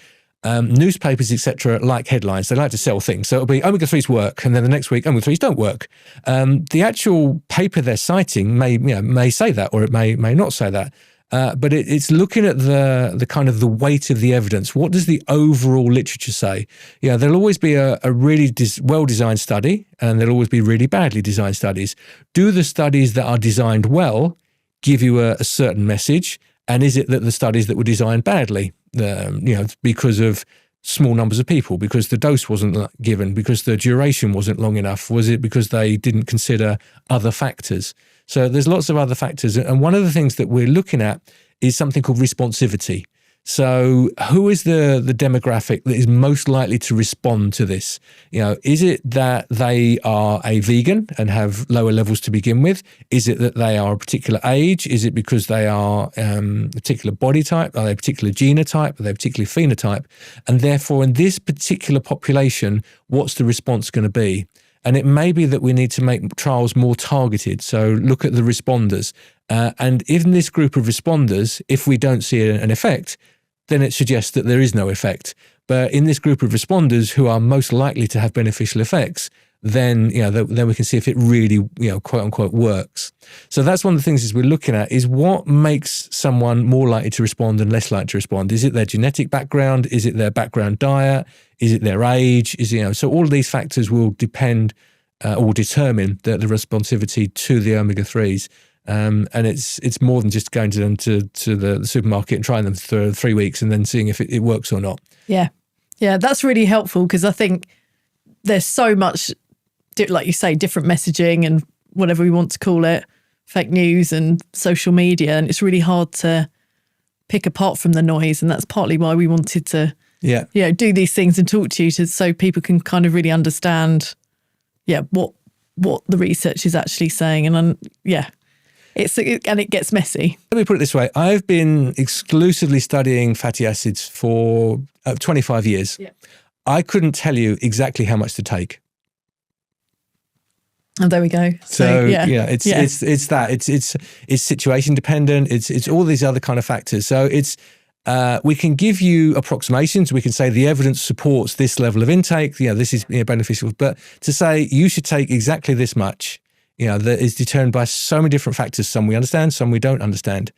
[SPEAKER 3] newspapers, etc., like headlines. They like to sell things. So it'll be omega-3s work, and then the next week omega-3s don't work. The actual paper they're citing may say that, or it may not say that. But it's looking at the kind of the weight of the evidence. What does the overall literature say? There'll always be a really well-designed study, and there'll always be really badly designed studies. Do the studies that are designed well give you a certain message? And is it that the studies that were designed badly, because of small numbers of people, because the dose wasn't given, because the duration wasn't long enough? Was it because they didn't consider other factors? So there's lots of other factors. And one of the things that we're looking at is something called responsivity. So who is the demographic that is most likely to respond to this? Is it that they are a vegan and have lower levels to begin with? Is it that they are a particular age? Is it because they are a particular body type? Are they a particular genotype? Are they a particular phenotype? And therefore, in this particular population, what's the response going to be? And it may be that we need to make trials more targeted. So look at the responders. And in this group of responders, if we don't see an effect, then it suggests that there is no effect. But in this group of responders who are most likely to have beneficial effects, then then we can see if it really, quote unquote, works. So that's one of the things is we're looking at is what makes someone more likely to respond and less likely to respond. Is it their genetic background? Is it their background diet? Is it their age? So all of these factors will depend or determine the responsivity to the omega-3s. And it's more than just going to them to the supermarket and trying them for 3 weeks and then seeing if it works or not.
[SPEAKER 2] Yeah, that's really helpful because I think there's so much, like you say, different messaging and whatever we want to call it, fake news and social media, and it's really hard to pick apart from the noise. And that's partly why we wanted to do these things and talk to you so people can kind of really understand what the research is actually saying. And it gets messy.
[SPEAKER 3] Let me put it this way. I've been exclusively studying fatty acids for 25 years. Yeah. I couldn't tell you exactly how much to take.
[SPEAKER 2] Oh, there we go.
[SPEAKER 3] So it's situation dependent. It's all these other kind of factors. So we can give you approximations. We can say the evidence supports this level of intake. This is beneficial. But to say you should take exactly this much, that is determined by so many different factors. Some we understand, some we don't understand.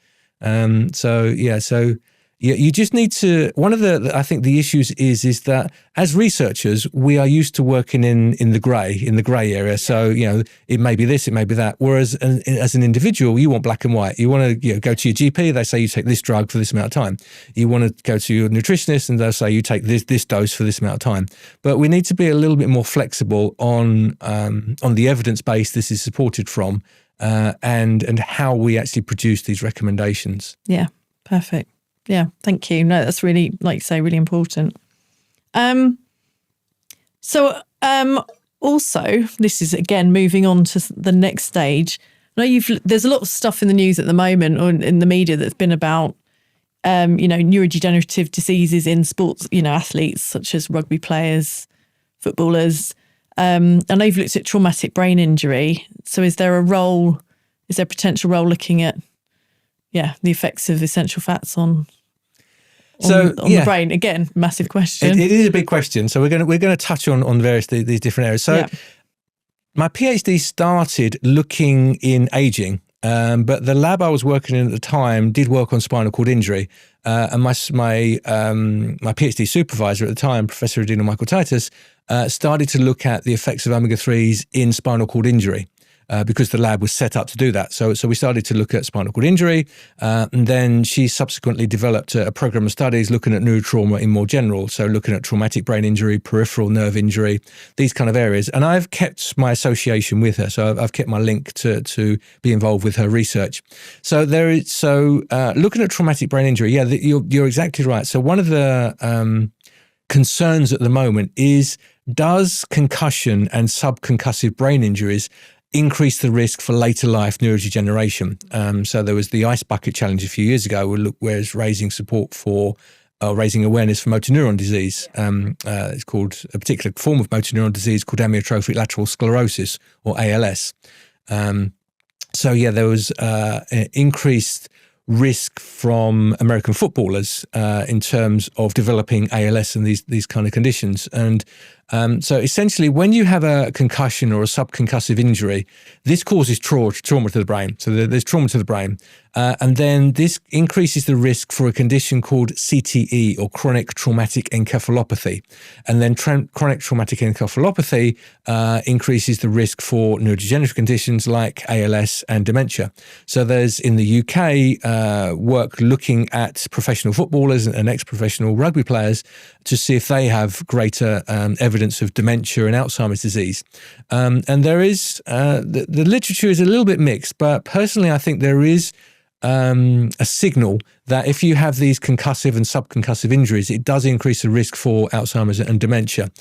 [SPEAKER 3] You just need to. One of I think the issues is that as researchers we are used to working in the grey area. So it may be this, it may be that. Whereas as an individual, you want black and white. You want to go to your GP. They say you take this drug for this amount of time. You want to go to your nutritionist, and they'll say you take this dose for this amount of time. But we need to be a little bit more flexible on the evidence base this is supported from, and how we actually produce these recommendations.
[SPEAKER 2] Yeah, perfect. Yeah, thank you. No, that's really, like you say, really important. Also, this is again moving on to the next stage. I know there's a lot of stuff in the news at the moment or in the media that's been about, neurodegenerative diseases in sports, athletes such as rugby players, footballers. I know you've looked at traumatic brain injury. So is there a potential role looking at the effects of essential fats on the brain? Again, massive question.
[SPEAKER 3] It is a big question. So we're going to touch on various these different areas. So my PhD started looking in aging, but the lab I was working in at the time did work on spinal cord injury. And my PhD supervisor at the time, Professor Dyall, started to look at the effects of omega-3s in spinal cord injury. Because the lab was set up to do that. So we started to look at spinal cord injury, and then she subsequently developed a program of studies looking at neurotrauma in more general, so looking at traumatic brain injury, peripheral nerve injury, these kind of areas. And I've kept my association with her, so I've kept my link to be involved with her research. So looking at traumatic brain injury, you're exactly right. So one of the concerns at the moment is, does concussion and subconcussive brain injuries increase the risk for later life neurodegeneration? So there was the Ice Bucket Challenge a few years ago, where it's raising support for raising awareness for motor neuron disease. It's called a particular form of motor neuron disease called amyotrophic lateral sclerosis, or ALS. There was increased risk from American footballers in terms of developing ALS and these kind of conditions. And so essentially, when you have a concussion or a subconcussive injury, this causes trauma to the brain. So there's trauma to the brain. And then this increases the risk for a condition called CTE, or chronic traumatic encephalopathy. And then chronic traumatic encephalopathy increases the risk for neurodegenerative conditions like ALS and dementia. So there's, in the UK, work looking at professional footballers and ex-professional rugby players to see if they have greater evidence of dementia and Alzheimer's disease. And there is, the literature is a little bit mixed, but personally I think there is a signal that if you have these concussive and subconcussive injuries, it does increase the risk for Alzheimer's and dementia.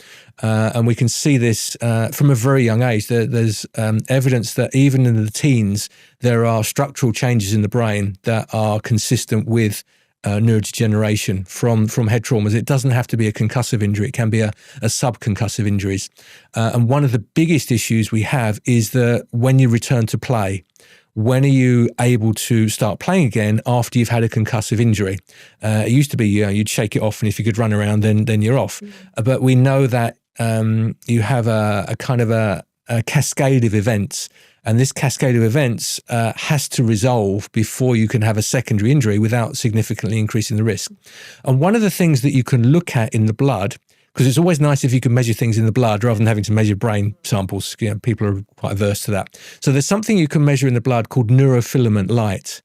[SPEAKER 3] And we can see this from a very young age. There's evidence that even in the teens, there are structural changes in the brain that are consistent with neurodegeneration from head traumas. It doesn't have to be a concussive injury. It can be a subconcussive injuries. And one of the biggest issues we have is that when you return to play, when are you able to start playing again after you've had a concussive injury? It used to be you'd shake it off, and if you could run around, then you're off. But we know that you have a kind of a cascade of events, and this cascade of events has to resolve before you can have a secondary injury without significantly increasing the risk. And one of the things that you can look at in the blood, because it's always nice if you can measure things in the blood rather than having to measure brain samples. People are quite averse to that. So there's something you can measure in the blood called neurofilament light.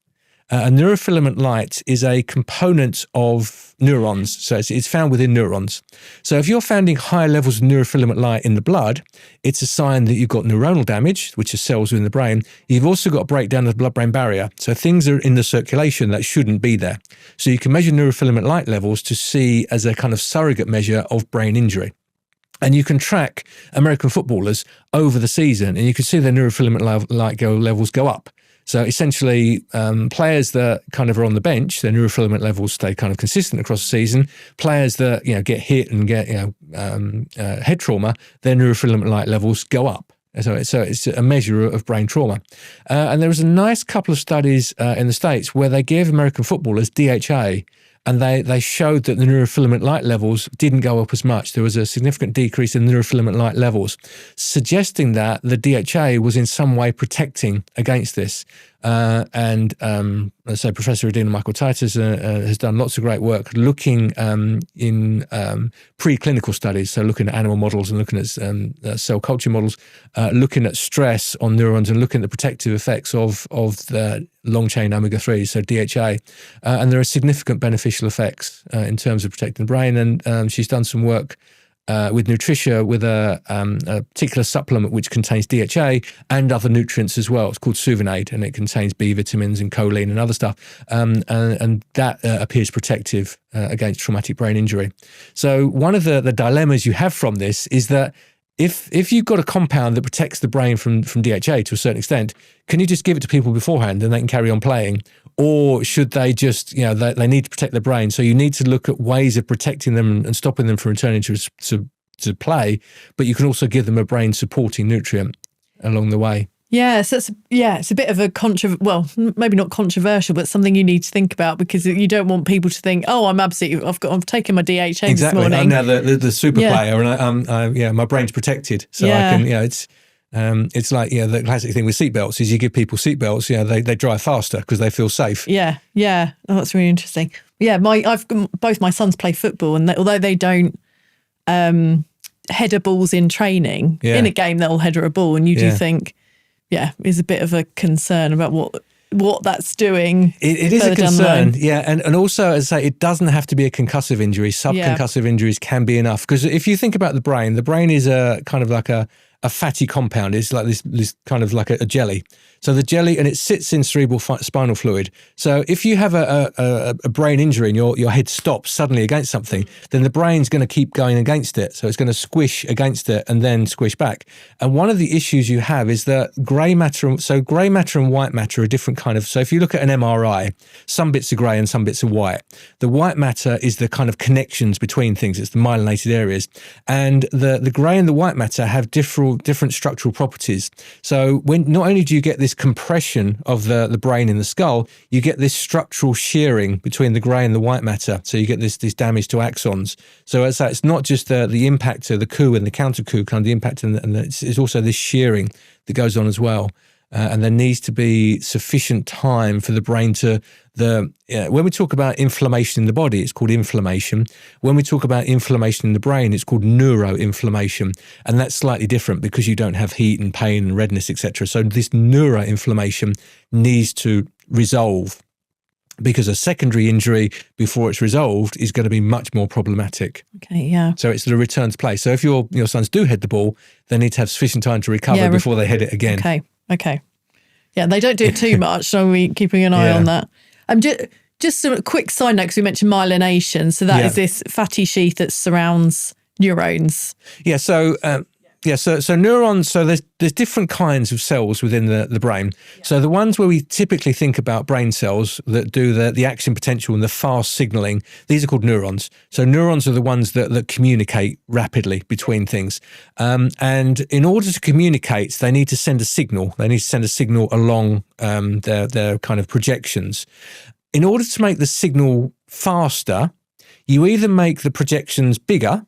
[SPEAKER 3] A neurofilament light is a component of neurons, so it's found within neurons. So if you're finding higher levels of neurofilament light in the blood, it's a sign that you've got neuronal damage, which is cells within the brain. You've also got a breakdown of the blood-brain barrier, so things are in the circulation that shouldn't be there. So you can measure neurofilament light levels to see as a kind of surrogate measure of brain injury. And you can track American footballers over the season, and you can see their neurofilament light levels go up. So essentially, players that kind of are on the bench, their neurofilament levels stay kind of consistent across the season. Players that get hit and get head trauma, their neurofilament light levels go up. So it's a measure of brain trauma. And there was a nice couple of studies in the States where they gave American footballers DHA, and they showed that the neurofilament light levels didn't go up as much. There was a significant decrease in neurofilament light levels, suggesting that the DHA was in some way protecting against this. So Professor Michael Titus has done lots of great work looking in preclinical studies, so looking at animal models and looking at cell culture models, looking at stress on neurons and looking at the protective effects of the long-chain omega-3s, so DHA. And there are significant beneficial effects in terms of protecting the brain. And she's done some work with Nutricia with a particular supplement which contains DHA and other nutrients as well. It's called Suvinade, and it contains B vitamins and choline and other stuff. And that appears protective against traumatic brain injury. So one of the dilemmas you have from this is that if you've got a compound that protects the brain from DHA to a certain extent, can you just give it to people beforehand and they can carry on playing? Or should they just, they need to protect their brain. So you need to look at ways of protecting them and stopping them from returning to play, but you can also give them a brain supporting nutrient along the way.
[SPEAKER 2] Yeah, so it's a bit of a maybe not controversial, but something you need to think about, because you don't want people to think, oh, I've taken my DHA
[SPEAKER 3] exactly.
[SPEAKER 2] this morning.
[SPEAKER 3] I'm now the super player, and my brain's protected, so I can. It's like the classic thing with seatbelts is you give people seatbelts, they drive faster because they feel safe.
[SPEAKER 2] Yeah. Oh, that's really interesting. Yeah, both my sons play football, and although they don't header balls in training, in a game they'll header a ball, and you do think. Yeah, is a bit of a concern about what that's doing. It is a concern,
[SPEAKER 3] and also, as I say, it doesn't have to be a concussive injury. Subconcussive injuries can be enough, because if you think about the brain is a kind of like a fatty compound. It's like this kind of like a jelly. So the jelly, and it sits in cerebral spinal fluid. So if you have a brain injury and your head stops suddenly against something, then the brain's going to keep going against it. So it's going to squish against it and then squish back. And one of the issues you have is that grey matter and white matter are different kind of. So if you look at an MRI, some bits are grey and some bits are white. The white matter is the kind of connections between things. It's the myelinated areas. And the grey and the white matter have different structural properties. So when not only do you get this compression of the brain in the skull, you get this structural shearing between the grey and the white matter. So you get this damage to axons. So it's not just the impact of the coup and the counter coup, kind of the impact, and it's also this shearing that goes on as well. And there needs to be sufficient time for the brain to when we talk about inflammation in the body, it's called inflammation. When we talk about inflammation in the brain, it's called neuroinflammation. And that's slightly different because you don't have heat and pain and redness, etc. So this neuroinflammation needs to resolve, because a secondary injury before it's resolved is going to be much more problematic.
[SPEAKER 2] Okay, yeah.
[SPEAKER 3] So it's the return to play. So if your sons do head the ball, they need to have sufficient time to recover before they head it again.
[SPEAKER 2] Okay. Yeah, they don't do it too much, so we're keeping an eye on that. Just a quick side note, because we mentioned myelination. So that is this fatty sheath that surrounds neurons.
[SPEAKER 3] Yeah, so Yeah, so neurons, so there's different kinds of cells within the brain. Yeah. So the ones where we typically think about brain cells that do the action potential and the fast signaling, these are called neurons. So neurons are the ones that communicate rapidly between things. And in order to communicate, they need to send a signal. They need to send a signal along their kind of projections. In order to make the signal faster, you either make the projections bigger,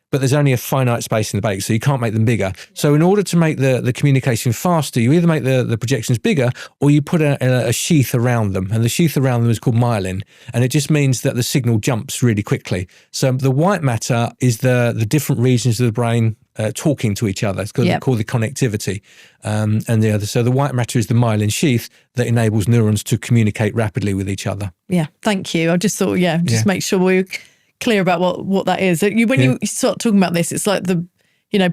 [SPEAKER 3] but there's only a finite space in the base, so you can't make them bigger. So in order to make the communication faster, you either make the projections bigger or you put a sheath around them. And the sheath around them is called myelin. And it just means that the signal jumps really quickly. So the white matter is the different regions of the brain talking to each other. It's called the connectivity. So the white matter is the myelin sheath that enables neurons to communicate rapidly with each other.
[SPEAKER 2] Yeah, thank you. I just thought, make sure we're clear about what that is. When you start talking about this, it's like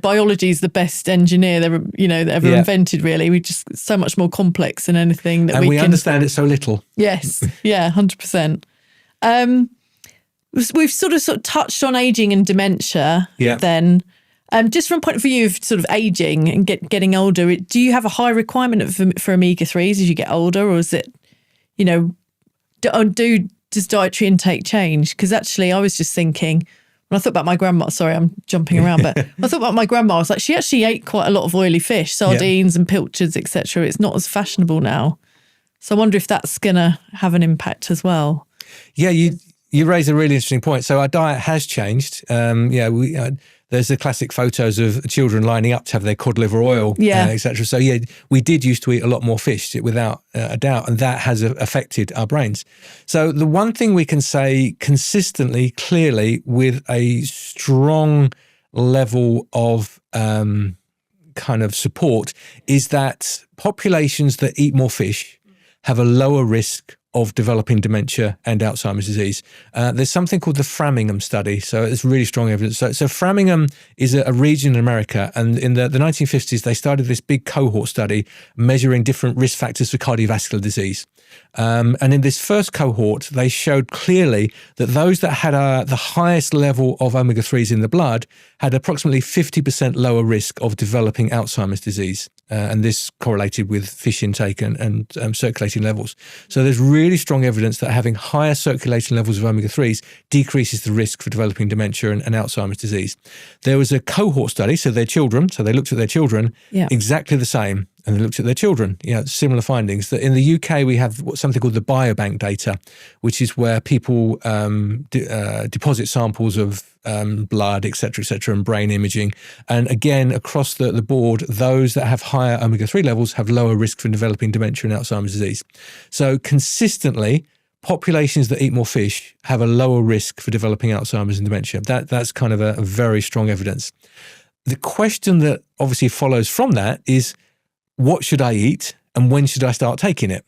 [SPEAKER 2] biology is the best engineer that ever invented. Really, we just so much more complex than anything that we
[SPEAKER 3] understand it so little.
[SPEAKER 2] Yes, 100%. We've sort of touched on aging and dementia. Yeah. Then, just from point of view of sort of aging and getting older, do you have a high requirement for omega-3s as you get older, or is it, does dietary intake change? Because actually I was just thinking, when I thought about my grandma, sorry, I'm jumping around, but I thought about my grandma, I was like, she actually ate quite a lot of oily fish, sardines and pilchards, etc. It's not as fashionable now. So I wonder if that's going to have an impact as well.
[SPEAKER 3] Yeah, you raise a really interesting point. So our diet has changed. There's the classic photos of children lining up to have their cod liver oil, etc. So we did used to eat a lot more fish without a doubt, and that has affected our brains. So the one thing we can say consistently, clearly, with a strong level of kind of support is that populations that eat more fish have a lower risk of developing dementia and Alzheimer's disease. There's something called the Framingham study. So it's really strong evidence. So Framingham is a region in America. And in the 1950s, they started this big cohort study measuring different risk factors for cardiovascular disease. And in this first cohort, they showed clearly that those that had the highest level of omega-3s in the blood had approximately 50% lower risk of developing Alzheimer's disease. And this correlated with fish intake and circulating levels. So there's really strong evidence that having higher circulating levels of omega-3s decreases the risk for developing dementia and Alzheimer's disease. There was a cohort study, so they looked at their children, exactly the same. And they looked at their children, similar findings. That in the UK, we have something called the biobank data, which is where people deposit samples of blood, et cetera, and brain imaging. And again, across the board, those that have higher omega-3 levels have lower risk for developing dementia and Alzheimer's disease. So consistently, populations that eat more fish have a lower risk for developing Alzheimer's and dementia. That's kind of a very strong evidence. The question that obviously follows from that is, what should I eat and when should I start taking it?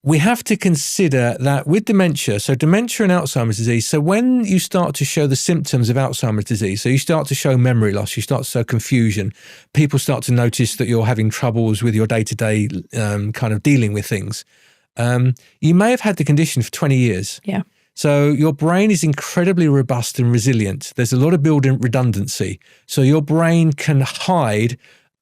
[SPEAKER 3] We have to consider that with dementia, so dementia and Alzheimer's disease, so when you start to show the symptoms of Alzheimer's disease, so you start to show memory loss, you start to show confusion, people start to notice that you're having troubles with your day-to-day kind of dealing with things. You may have had the condition for 20 years.
[SPEAKER 2] Yeah.
[SPEAKER 3] So your brain is incredibly robust and resilient. There's a lot of built-in redundancy. So your brain can hide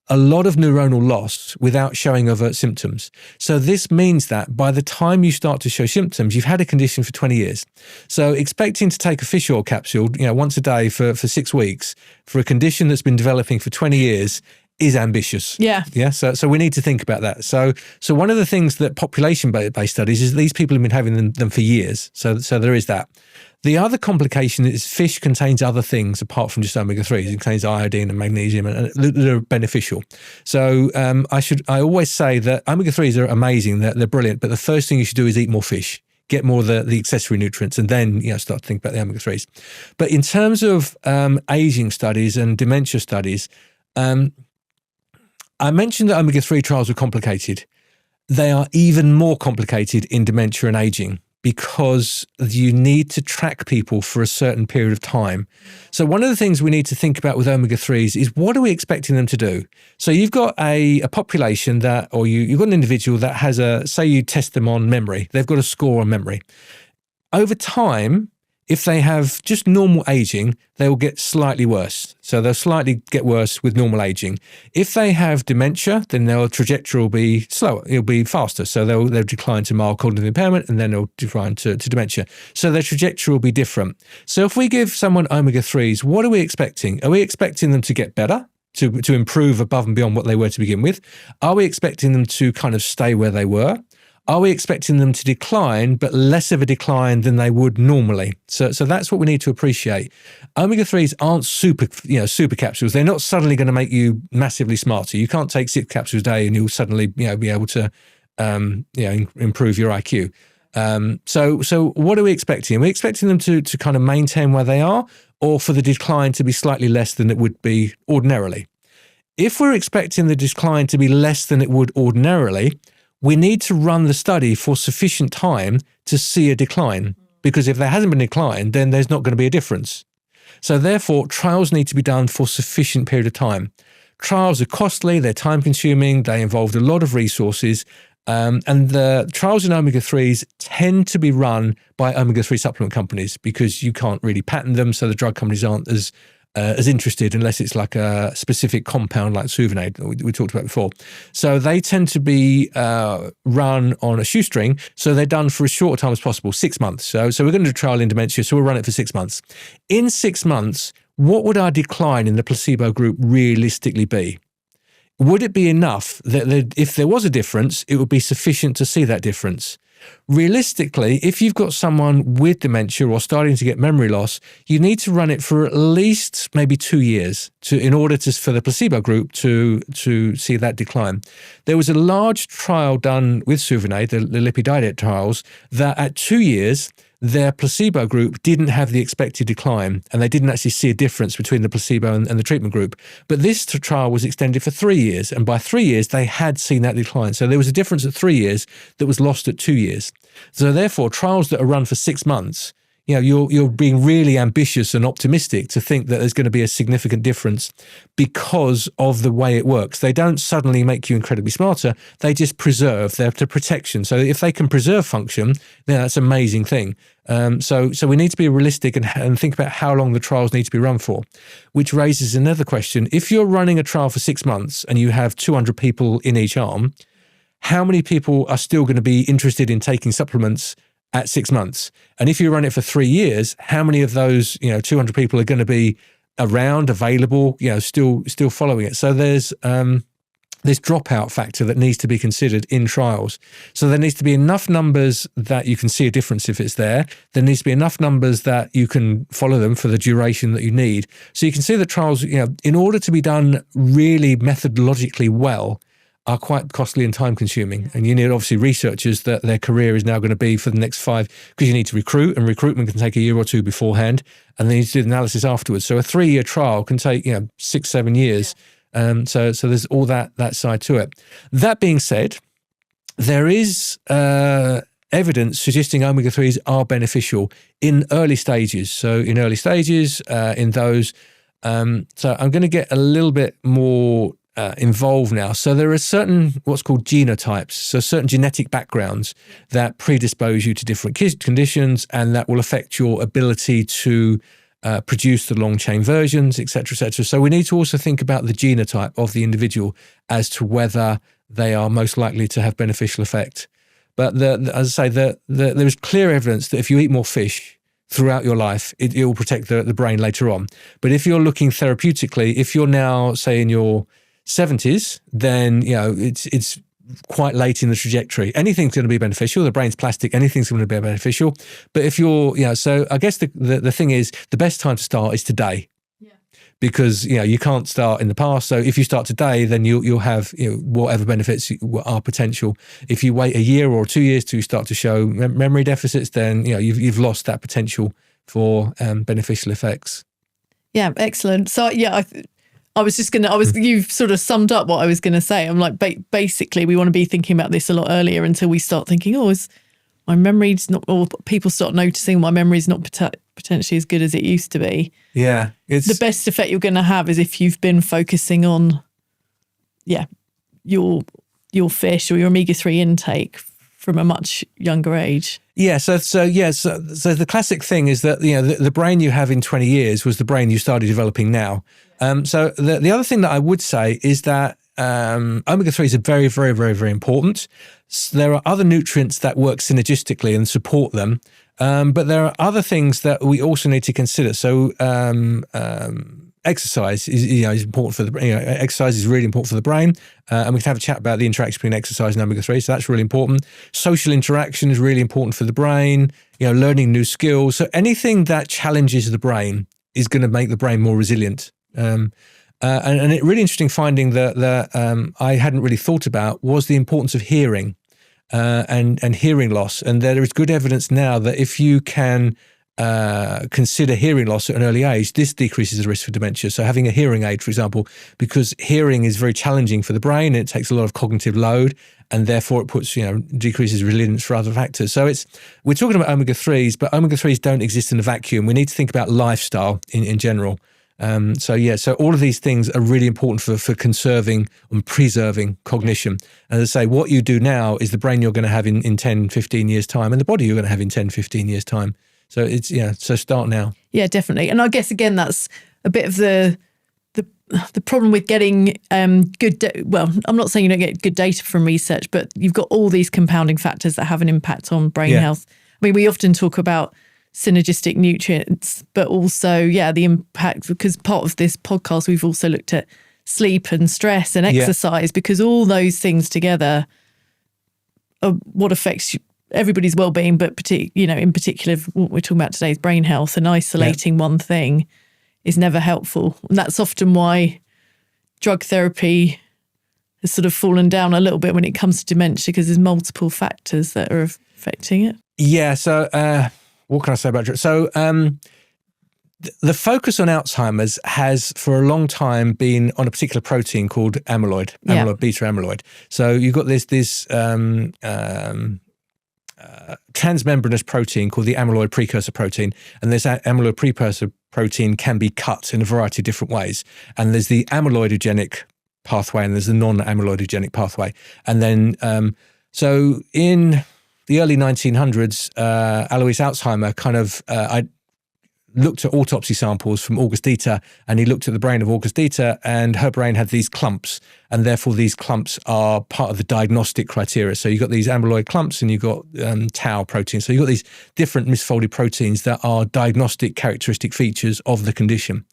[SPEAKER 3] a lot of neuronal loss without showing overt symptoms. So this means that by the time you start to show symptoms, you've had a condition for 20 years. So expecting to take a fish oil capsule, once a day for 6 weeks for a condition that's been developing for 20 years is ambitious.
[SPEAKER 2] Yeah.
[SPEAKER 3] Yeah. So we need to think about that. So one of the things that population-based studies is these people have been having them for years. So there is that. The other complication is fish contains other things apart from just omega-3s. It contains iodine and magnesium and they're beneficial. So I always say that omega-3s are amazing, they're brilliant, but the first thing you should do is eat more fish, get more of the accessory nutrients, and then start to think about the omega-3s. But in terms of aging studies and dementia studies, I mentioned that omega-3 trials were complicated. They are even more complicated in dementia and aging, because you need to track people for a certain period of time. So one of the things we need to think about with omega-3s is, what are we expecting them to do? So you've got a population you've got an individual that has say you test them on memory. They've got a score on memory. Over time, If they have just normal aging, they will get slightly worse. So they'll slightly get worse with normal aging. If they have dementia, then their trajectory will be slower. It'll be faster. So they'll decline to mild cognitive impairment, and then they'll decline to dementia. So their trajectory will be different. So if we give someone omega-3s, what are we expecting? Are we expecting them to get better, to improve above and beyond what they were to begin with? Are we expecting them to kind of stay where they were? Are we expecting them to decline, but less of a decline than they would normally? So that's what we need to appreciate. Omega-3s aren't super capsules. They're not suddenly going to make you massively smarter. You can't take 6 capsules a day and you'll suddenly, be able to, improve your IQ. So what are we expecting? Are we expecting them to kind of maintain where they are, or for the decline to be slightly less than it would be ordinarily? If we're expecting the decline to be less than it would ordinarily, we need to run the study for sufficient time to see a decline, because if there hasn't been a decline, then there's not going to be a difference. So therefore, trials need to be done for sufficient period of time. Trials are costly, they're time consuming, they involve a lot of resources, and the trials in omega-3s tend to be run by omega-3 supplement companies because you can't really patent them, so the drug companies aren't as interested unless it's like a specific compound like Suvinade that we talked about before. So they tend to be run on a shoestring. So they're done for as short a time as possible, 6 months. So we're going to do a trial in dementia, so we'll run it for 6 months. In 6 months, what would our decline in the placebo group realistically be? Would it be enough that if there was a difference, it would be sufficient to see that difference? Realistically, if you've got someone with dementia or starting to get memory loss, you need to run it for at least maybe 2 years in order for the placebo group to see that decline. There was a large trial done with Suvinade, the lipid trials, that at 2 years, their placebo group didn't have the expected decline, and they didn't actually see a difference between the placebo and the treatment group. But this trial was extended for 3 years, and by 3 years, they had seen that decline. So there was a difference at 3 years that was lost at 2 years. So therefore, trials that are run for 6 months, you're being really ambitious and optimistic to think that there's going to be a significant difference because of the way it works. They don't suddenly make you incredibly smarter. They just preserve their protection. So if they can preserve function, then that's an amazing thing. So we need to be realistic and think about how long the trials need to be run for, which raises another question. If you're running a trial for 6 months and you have 200 people in each arm, how many people are still going to be interested in taking supplements at 6 months? And if you run it for 3 years, how many of those 200 people are going to be around, available, still following it? So there's this dropout factor that needs to be considered in trials. So there needs to be enough numbers that you can see a difference if it's there. There needs to be enough numbers that you can follow them for the duration that you need. So you can see that trials, in order to be done really methodologically well, are quite costly and time consuming. And you need obviously researchers that their career is now going to be for the next 5, because you need to recruit, and recruitment can take a year or 2 beforehand, and then you do the analysis afterwards. So a 3-year trial can take 6-7 years. So there's all that side to it. That being said, there is evidence suggesting omega-3s are beneficial in early stages. So in early stages, in those, so I'm going to get a little bit more involved now. So there are certain what's called genotypes, so certain genetic backgrounds that predispose you to different conditions, and that will affect your ability to produce the long chain versions, et cetera, et cetera. So we need to also think about the genotype of the individual as to whether they are most likely to have beneficial effect. But as I say, there is clear evidence that if you eat more fish throughout your life, it will protect the brain later on. But if you're looking therapeutically, if you're now, say, in your 70s, then it's quite late in the trajectory. Anything's going to be beneficial. The brain's plastic. Anything's going to be beneficial. But if you're, so I guess the thing is, the best time to start is today, because you can't start in the past. So if you start today, then you'll have whatever benefits are potential. If you wait a year or 2 years to start to show memory deficits, then you've lost that potential for beneficial effects.
[SPEAKER 2] Yeah, excellent. So you've sort of summed up what I was going to say. I'm like, basically, we want to be thinking about this a lot earlier until we start thinking, is my memory's not, or people start noticing my memory's not potentially as good as it used to be.
[SPEAKER 3] Yeah.
[SPEAKER 2] The best effect you're going to have is if you've been focusing on, your fish or your omega-3 intake from a much younger age.
[SPEAKER 3] Yeah, so the classic thing is that the brain you have in 20 years was the brain you started developing now. So the other thing that I would say is that omega-3s are very, very, very, very important. So there are other nutrients that work synergistically and support them, but there are other things that we also need to consider. So exercise is important for the brain. Exercise is really important for the brain, and we can have a chat about the interaction between exercise and omega-3. So that's really important. Social interaction is really important for the brain. Learning new skills. So anything that challenges the brain is going to make the brain more resilient. And a really interesting finding that I hadn't really thought about was the importance of hearing and hearing loss. And there is good evidence now that if you can consider hearing loss at an early age, this decreases the risk for dementia. So having a hearing aid, for example, because hearing is very challenging for the brain, and it takes a lot of cognitive load, and therefore it puts, decreases resilience for other factors. So we're talking about omega-3s, but omega-3s don't exist in a vacuum. We need to think about lifestyle in general. So all of these things are really important for conserving and preserving cognition. And as I say, what you do now is the brain you're going to have in 10, 15 years' time, and the body you're going to have in 10, 15 years' time. So so start now. Yeah,
[SPEAKER 2] definitely. And I guess, again, that's a bit of the problem with getting well, I'm not saying you don't get good data from research, but you've got all these compounding factors that have an impact on brain health. I mean, we often talk about synergistic nutrients, but also, the impact, because part of this podcast, we've also looked at sleep and stress and exercise, because all those things together are what affects everybody's well-being, but in particular, what we're talking about today is brain health, and isolating one thing is never helpful. And that's often why drug therapy has sort of fallen down a little bit when it comes to dementia, because there's multiple factors that are affecting it.
[SPEAKER 3] Yeah, so what can I say about it? So the focus on Alzheimer's has for a long time been on a particular protein called beta amyloid. So you've got this transmembranous protein called the amyloid precursor protein, and this amyloid precursor protein can be cut in a variety of different ways. And there's the amyloidogenic pathway, and there's the non-amyloidogenic pathway. And then, so in the early 1900s, Alois Alzheimer I looked at autopsy samples from Augustita, and he looked at the brain of Augustita, and her brain had these clumps, and therefore these clumps are part of the diagnostic criteria. So you've got these amyloid clumps, and you've got tau proteins. So you've got these different misfolded proteins that are diagnostic characteristic features of the condition.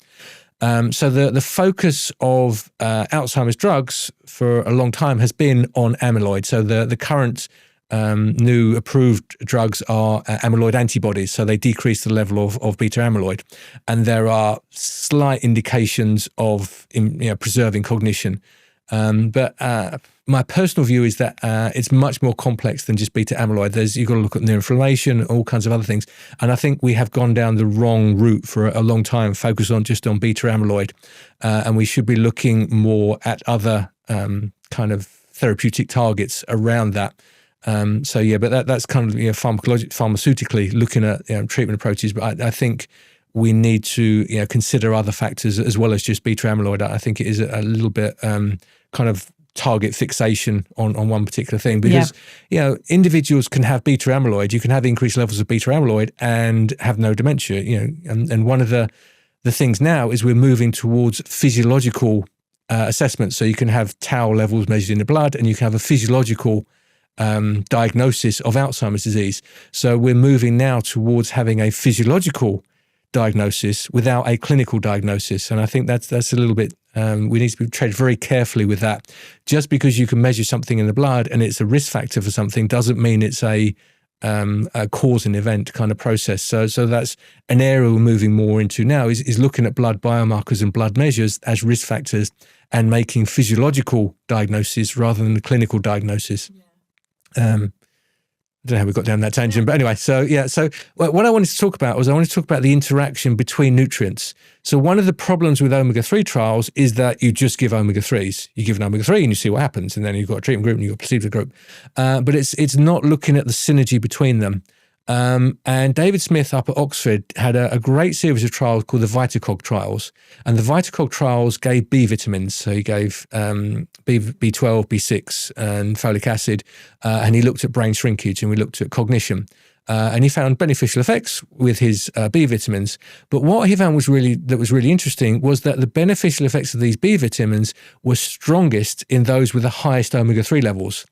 [SPEAKER 3] So the focus of Alzheimer's drugs for a long time has been on amyloid. So the current new approved drugs are amyloid antibodies, so they decrease the level of beta amyloid, and there are slight indications of preserving cognition. But my personal view is that it's much more complex than just beta amyloid. You've got to look at neuroinflammation, all kinds of other things, and I think we have gone down the wrong route for a long time, focused on beta amyloid, and we should be looking more at other kind of therapeutic targets around that. But that's kind of pharmaceutically looking at treatment approaches. But I think we need to consider other factors as well as just beta amyloid. I think it is a little bit kind of target fixation on one particular thing, because individuals can have beta amyloid. You can have increased levels of beta amyloid and have no dementia. And one of the things now is we're moving towards physiological assessments. So you can have tau levels measured in the blood, and you can have a physiological diagnosis of Alzheimer's disease. So we're moving now towards having a physiological diagnosis without a clinical diagnosis. And I think that's a little bit, we need to tread very carefully with that. Just because you can measure something in the blood and it's a risk factor for something doesn't mean it's a cause and event kind of process. So that's an area we're moving more into now, is looking at blood biomarkers and blood measures as risk factors and making physiological diagnosis rather than the clinical diagnosis. I don't know how we got down that tangent, but anyway, so what I wanted to talk about was the interaction between nutrients. So one of the problems with omega-3 trials is that you just give omega-3s. You give an omega-3 and you see what happens, and then you've got a treatment group and you've got a placebo group. But it's not looking at the synergy between them. And David Smith up at Oxford had a great series of trials called the VitaCog trials. And the VitaCog trials gave B vitamins. So he gave B12, B6 and folic acid. And he looked at brain shrinkage and we looked at cognition. And he found beneficial effects with his B vitamins. But what he found was really interesting was that the beneficial effects of these B vitamins were strongest in those with the highest omega-3 levels,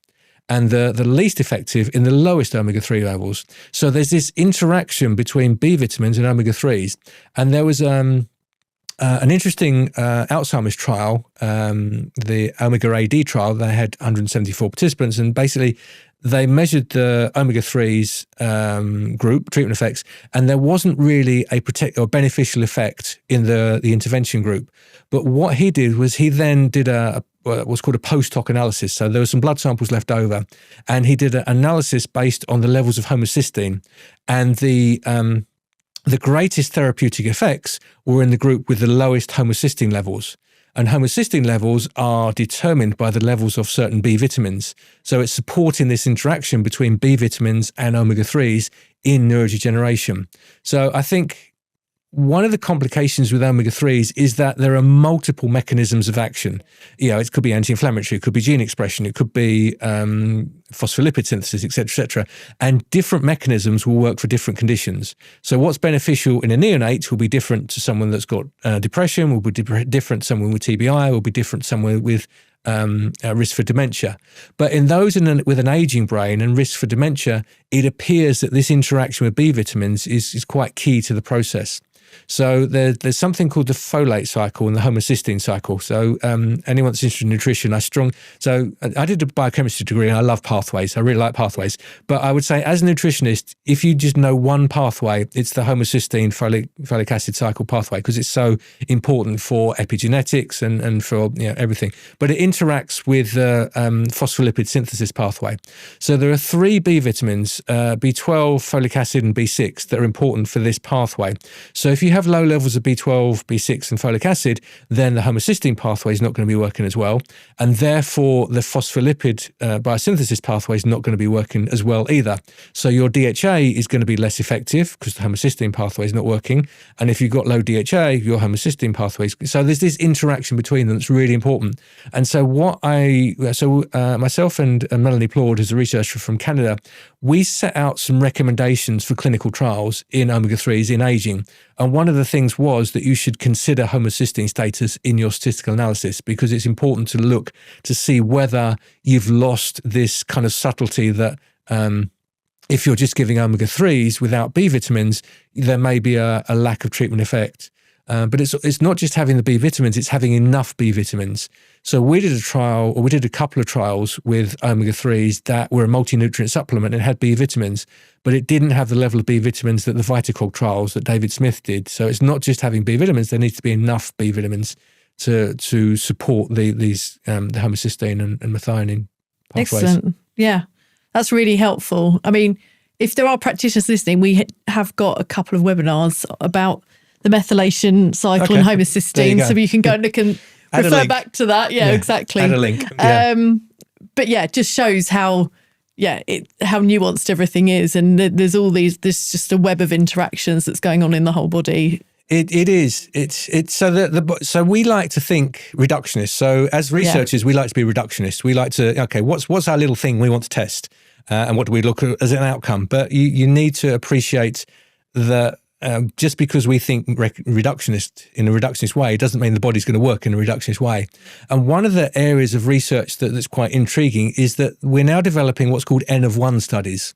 [SPEAKER 3] and the least effective in the lowest omega-3 levels. So there's this interaction between B vitamins and omega-3s. And there was an interesting Alzheimer's trial, the omega-AD trial. They had 174 participants, and basically they measured the omega-3s group treatment effects, and there wasn't really a beneficial effect in the intervention group. But what he did was he then did what's called a post-hoc analysis. So there were some blood samples left over, and he did an analysis based on the levels of homocysteine, and the greatest therapeutic effects were in the group with the lowest homocysteine levels. And homocysteine levels are determined by the levels of certain B vitamins. So it's supporting this interaction between B vitamins and omega-3s in neurodegeneration. So I think one of the complications with omega-3s is that there are multiple mechanisms of action. It could be anti-inflammatory, it could be gene expression, it could be phospholipid synthesis, et cetera, and different mechanisms will work for different conditions. So what's beneficial in a neonate will be different to someone that's got depression, will be different to someone with TBI, will be different to someone with risk for dementia. But in those with an aging brain and risk for dementia, it appears that this interaction with B vitamins is quite key to the process. So there's something called the folate cycle and the homocysteine cycle. So anyone that's interested in nutrition, I did a biochemistry degree and I love pathways. I really like pathways. But I would say as a nutritionist, if you just know one pathway, it's the homocysteine folic acid cycle pathway, because it's so important for epigenetics and for everything. But it interacts with the phospholipid synthesis pathway. So there are 3 B vitamins, B12, folic acid and B6 that are important for this pathway. So if you have low levels of B12, B6 and folic acid, then the homocysteine pathway is not going to be working as well. And therefore, the phospholipid biosynthesis pathway is not going to be working as well either. So your DHA is going to be less effective because the homocysteine pathway is not working. And if you've got low DHA, your homocysteine pathways. So there's this interaction between them that's really important. And so myself and Melanie Plord, who's a researcher from Canada, we set out some recommendations for clinical trials in omega-3s in aging. And one of the things was that you should consider homocysteine status in your statistical analysis, because it's important to look to see whether you've lost this kind of subtlety that if you're just giving omega-3s without B vitamins, there may be a lack of treatment effect. But it's not just having the B vitamins, it's having enough B vitamins. So we did a couple of trials with omega-3s that were a multi-nutrient supplement and had B vitamins, but it didn't have the level of B vitamins that the VitaCog trials that David Smith did. So it's not just having B vitamins, there needs to be enough B vitamins to support the homocysteine and methionine pathways.
[SPEAKER 2] Excellent. Yeah, that's really helpful. I mean, if there are practitioners listening, we have got a couple of webinars about the methylation cycle and homocysteine, so you can go and look and refer back to that. Yeah, exactly.
[SPEAKER 3] Add a link. Yeah.
[SPEAKER 2] But yeah, it just shows how nuanced everything is, and there's just a web of interactions that's going on in the whole body.
[SPEAKER 3] It is. It's so we like to think reductionist. So as researchers, we like to be reductionist. We like to, what's our little thing we want to test, and what do we look at as an outcome? But you need to appreciate that. Just because we think reductionist in a reductionist way doesn't mean the body's going to work in a reductionist way. And one of the areas of research that's quite intriguing is that we're now developing what's called N of 1 studies.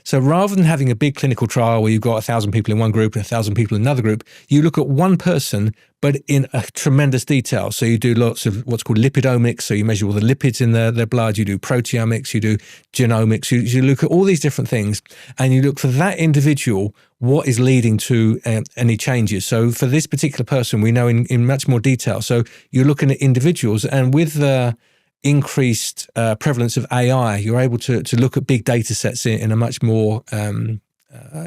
[SPEAKER 3] So rather than having a big clinical trial where you've got 1,000 people in one group and 1,000 people in another group, you look at one person, but in a tremendous detail. So you do lots of what's called lipidomics. So you measure all the lipids in their blood. You do proteomics. You do genomics. You look at all these different things, and you look for that individual, what is leading to any changes. So for this particular person, we know in much more detail. So you're looking at individuals, and with the increased prevalence of AI, you're able to look at big data sets in a much more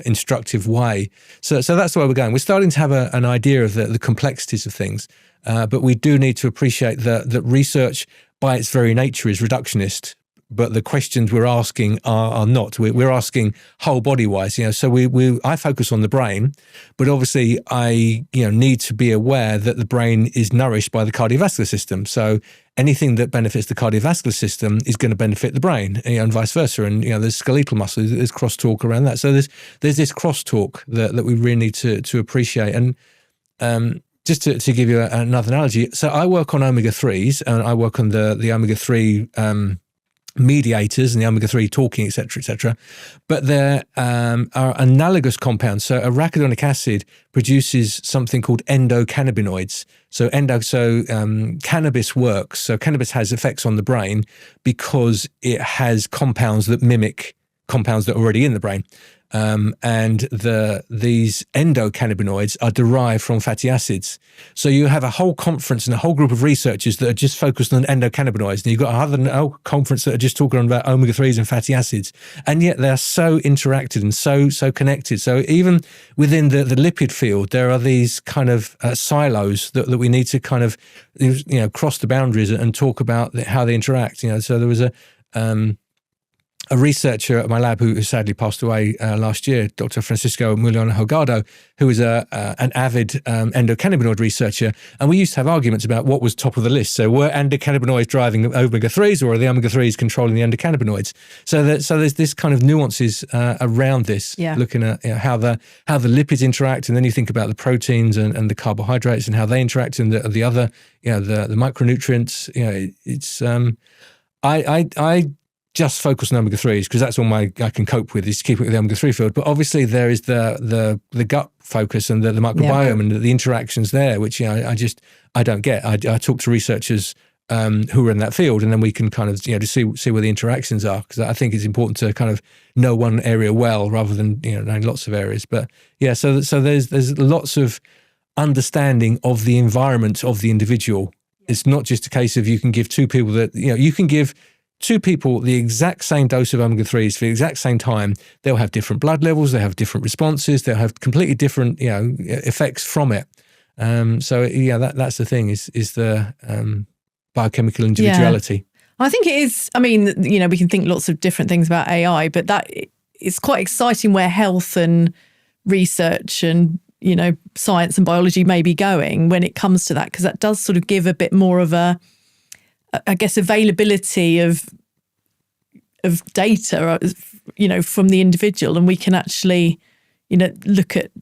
[SPEAKER 3] instructive way. So that's the way we're going. We're starting to have an idea of the complexities of things, but we do need to appreciate that research by its very nature is reductionist. but the questions we're asking are not. We're asking whole body wise, so I focus on the brain, but obviously I need to be aware that the brain is nourished by the cardiovascular system. So anything that benefits the cardiovascular system is going to benefit the brain, and vice versa. And there's skeletal muscle, there's crosstalk around that. So there's this crosstalk that we really need to appreciate. And just to give you another analogy, so I work on omega-3s, and I work on the omega-3 mediators and the omega-3 talking, et cetera, but there are analogous compounds. So arachidonic acid produces something called endocannabinoids. So cannabis works. So cannabis has effects on the brain because it has compounds that mimic compounds that are already in the brain. And these endocannabinoids are derived from fatty acids. So you have a whole conference and a whole group of researchers that are just focused on endocannabinoids. And you've got another conference that are just talking about omega-3s and fatty acids. And yet they're so interacted and so connected. So even within the lipid field, there are these kind of silos that we need to kind of, cross the boundaries and talk about how they interact. So there was a researcher at my lab who sadly passed away last year, Dr. Francisco Mulian Hogado, who was an avid endocannabinoid researcher. And we used to have arguments about what was top of the list. So were endocannabinoids driving omega-3s, or are the omega-3s controlling the endocannabinoids? So there's this kind of nuances around this, looking at how the lipids interact. And then you think about the proteins and the carbohydrates and how they interact, and the other, the micronutrients. It's I just focus on omega-3s because that's all I can cope with, is to keep it with the omega-3 field. But obviously there is the gut focus and the microbiome and the interactions there, which I don't get. I talk to researchers who are in that field, and then we can kind of to see where the interactions are, because I think it's important to kind of know one area well rather than knowing lots of areas. But so there's lots of understanding of the environment of the individual. It's not just a case of you can give two people that you can give two people the exact same dose of omega-3s for the exact same time. They'll have different blood levels, they'll have different responses, they'll have completely different effects from it. That's the thing, is the biochemical individuality.
[SPEAKER 2] I think it is. I mean, we can think lots of different things about AI, but that it's quite exciting where health and research and science and biology may be going when it comes to that, because that does sort of give a bit more of availability of data, from the individual, and we can actually, look at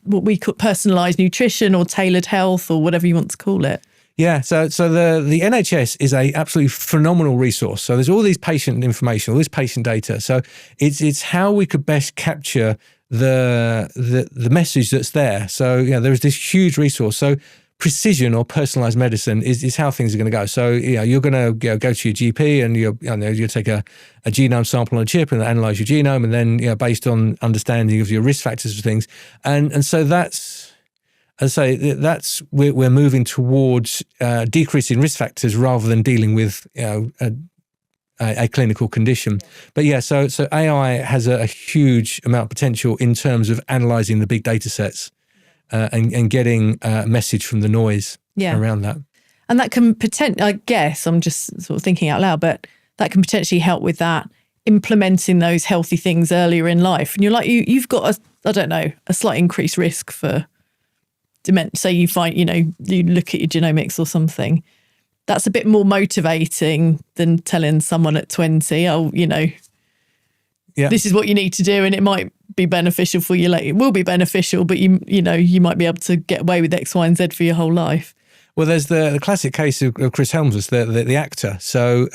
[SPEAKER 2] what we call personalised nutrition or tailored health or whatever you want to call it.
[SPEAKER 3] Yeah, so the NHS is a absolutely phenomenal resource. So there's all these patient information, all this patient data. So it's how we could best capture the message that's there. So there is this huge resource. So precision or personalized medicine is how things are going to go. So you're going to go to your GP and you take a genome sample on a chip and analyze your genome, and then based on understanding of your risk factors for things, and so that's, as I say, that's we're moving towards decreasing risk factors rather than dealing with a clinical condition. But so AI has a huge amount of potential in terms of analyzing the big data sets. And getting a message from the noise around that. And that can potentially, I guess, I'm just sort of thinking out loud, but that can potentially help with that, implementing those healthy things earlier in life. And you're like, you've got a slight increased risk for dementia. Say you find, you look at your genomics or something. That's a bit more motivating than telling someone at 20, this is what you need to do, and it might be beneficial for you later. It will be beneficial, but you might be able to get away with X, Y, and Z for your whole life. Well, there's the classic case of Chris Helmsworth, the actor. So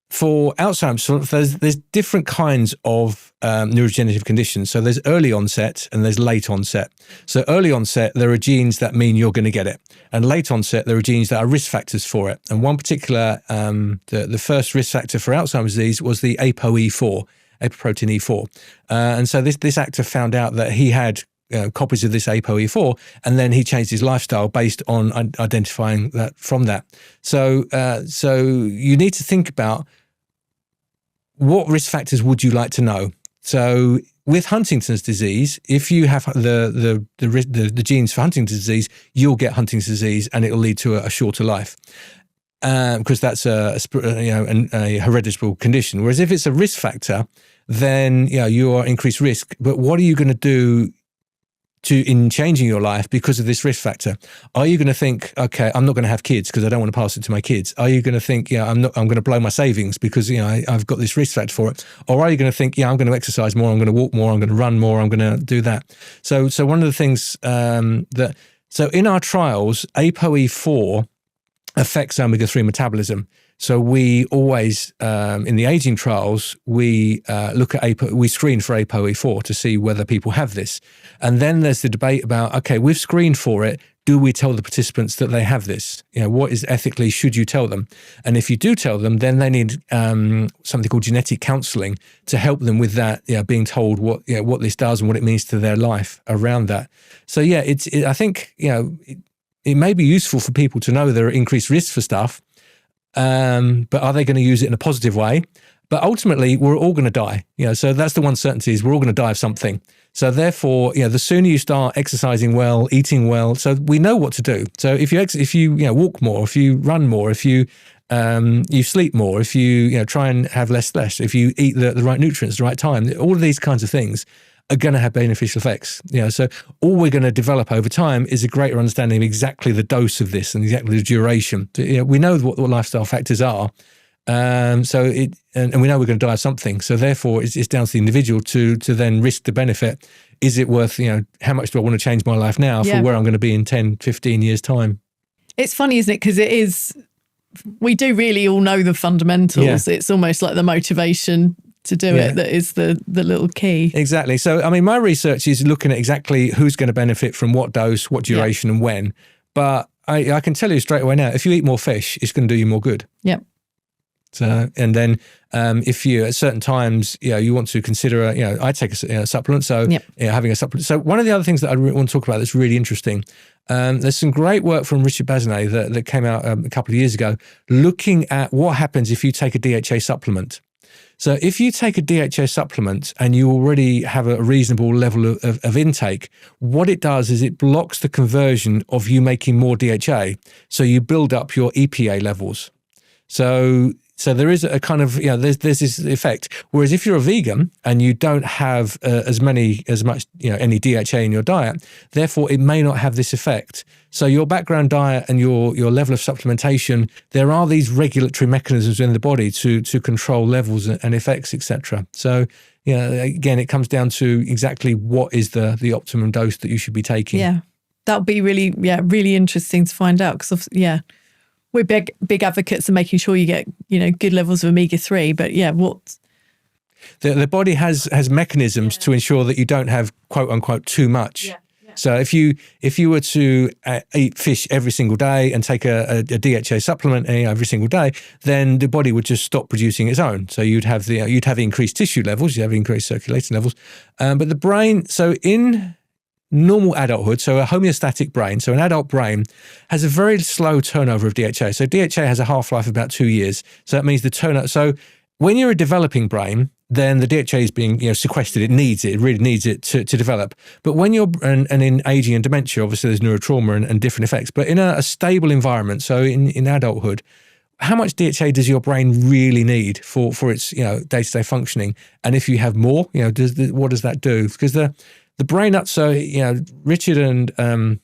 [SPEAKER 3] for Alzheimer's, there's different kinds of neurodegenerative conditions. So there's early onset and there's late onset. So early onset, there are genes that mean you're going to get it. And late onset, there are genes that are risk factors for it. And one particular, the first risk factor for Alzheimer's disease was the ApoE4. Apoprotein E4. And so this actor found out that he had copies of this ApoE4, and then he changed his lifestyle based on identifying that from that. So you need to think about what risk factors would you like to know. So with Huntington's disease, if you have the genes for Huntington's disease, you'll get Huntington's disease and it'll lead to a shorter life. because that's a hereditary condition. Whereas if it's a risk factor, then you are increased risk. But what are you going to do in changing your life because of this risk factor? Are you going to think, okay, I'm not going to have kids because I don't want to pass it to my kids? Are you going to think, I'm going to blow my savings because I've got this risk factor for it? Or are you going to think, I'm going to exercise more, I'm going to walk more, I'm going to run more, I'm going to do that? So one of the things so in our trials, ApoE4 affects omega-3 metabolism. So we always, in the aging trials, we look at we screen for ApoE4 to see whether people have this. And then there's the debate about, okay, we've screened for it. Do we tell the participants that they have this? What is ethically, should you tell them? And if you do tell them, then they need something called genetic counseling to help them with that, being told what this does and what it means to their life around that. So I think, it may be useful for people to know there are increased risks for stuff, but are they going to use it in a positive way? But ultimately, we're all going to die. So that's the one certainty, is we're all going to die of something. So therefore, the sooner you start exercising well, eating well, so we know what to do. So if you walk more, if you run more, if you sleep more, if you try and have less stress, if you eat the right nutrients at the right time, all of these kinds of things are going to have beneficial effects. So all we're going to develop over time is a greater understanding of exactly the dose of this and exactly the duration. We know what lifestyle factors are. And we know we're going to die of something. So therefore, it's down to the individual to then risk the benefit. Is it worth, how much do I want to change my life now for where I'm going to be in 10, 15 years' time?
[SPEAKER 2] It's funny, isn't it? Because we do really all know the fundamentals. Yeah. It's almost like the motivation to do it that is the little key.
[SPEAKER 3] Exactly. So, my research is looking at exactly who's going to benefit from what dose, what duration and when. But I can tell you straight away now, if you eat more fish, it's going to do you more good.
[SPEAKER 2] Yep.
[SPEAKER 3] So, and then if you at certain times, you want to consider, I take a supplement. So having a supplement. So one of the other things that I want to talk about that's really interesting, there's some great work from Richard Basnet that came out a couple of years ago, looking at what happens if you take a DHA supplement. So if you take a DHA supplement and you already have a reasonable level of intake, what it does is it blocks the conversion of you making more DHA. So you build up your EPA levels. So there is a kind of, there's this effect. Whereas if you're a vegan and you don't have as much, any DHA in your diet, therefore it may not have this effect. So your background diet and your level of supplementation, there are these regulatory mechanisms in the body to control levels and effects, etc. So, again, it comes down to exactly what is the optimum dose that you should be taking.
[SPEAKER 2] Yeah, that would be really interesting to find out because, we're big advocates of making sure you get, good levels of omega-3, but what?
[SPEAKER 3] The body has mechanisms to ensure that you don't have quote unquote too much. Yeah. So if you were to eat fish every single day and take a DHA supplement every single day, then the body would just stop producing its own. So you'd have increased tissue levels, you have increased circulating levels, but the brain. So in normal adulthood, so a homeostatic brain, so an adult brain has a very slow turnover of DHA. So DHA has a half-life of about 2 years. So that means the turnover. So when you're a developing brain, then the DHA is being sequestered. It really needs it to develop. But when you're, and in aging and dementia, obviously there's neurotrauma and different effects, but in a stable environment, so in adulthood, how much DHA does your brain really need for its day-to-day functioning? And if you have more, what does that do? Because the brain up, so Richard and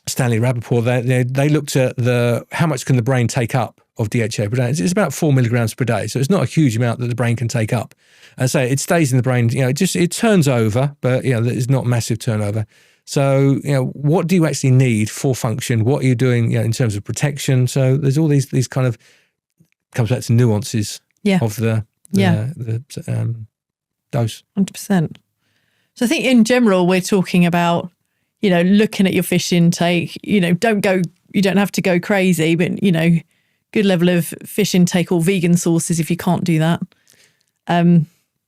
[SPEAKER 3] Stanley Rappaport, they looked at how much can the brain take up of DHA per day. It's about 4 milligrams per day, so it's not a huge amount that the brain can take up. And so it stays in the brain. It turns over, but there's not massive turnover. So what do you actually need for function? What are you doing in terms of protection? So there's all these kind of comes back to nuances of the dose.
[SPEAKER 2] 100%. So I think in general, we're talking about, looking at your fish intake, you don't have to go crazy, but, good level of fish intake or vegan sources if you can't do that.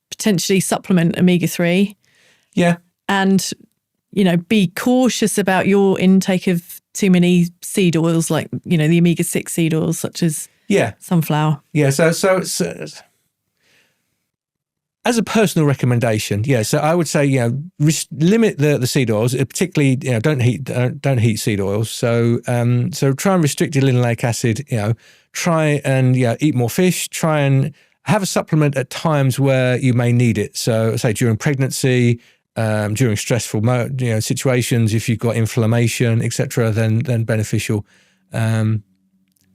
[SPEAKER 2] Potentially supplement omega-3.
[SPEAKER 3] Yeah.
[SPEAKER 2] And, be cautious about your intake of too many seed oils, like, the omega-6 seed oils, such as sunflower.
[SPEAKER 3] Yeah. So As a personal recommendation, yeah. So I would say, limit the seed oils, particularly, don't heat seed oils. So try and restrict your linoleic acid. Try and eat more fish. Try and have a supplement at times where you may need it. So say during pregnancy, during stressful situations, if you've got inflammation, etc., then beneficial.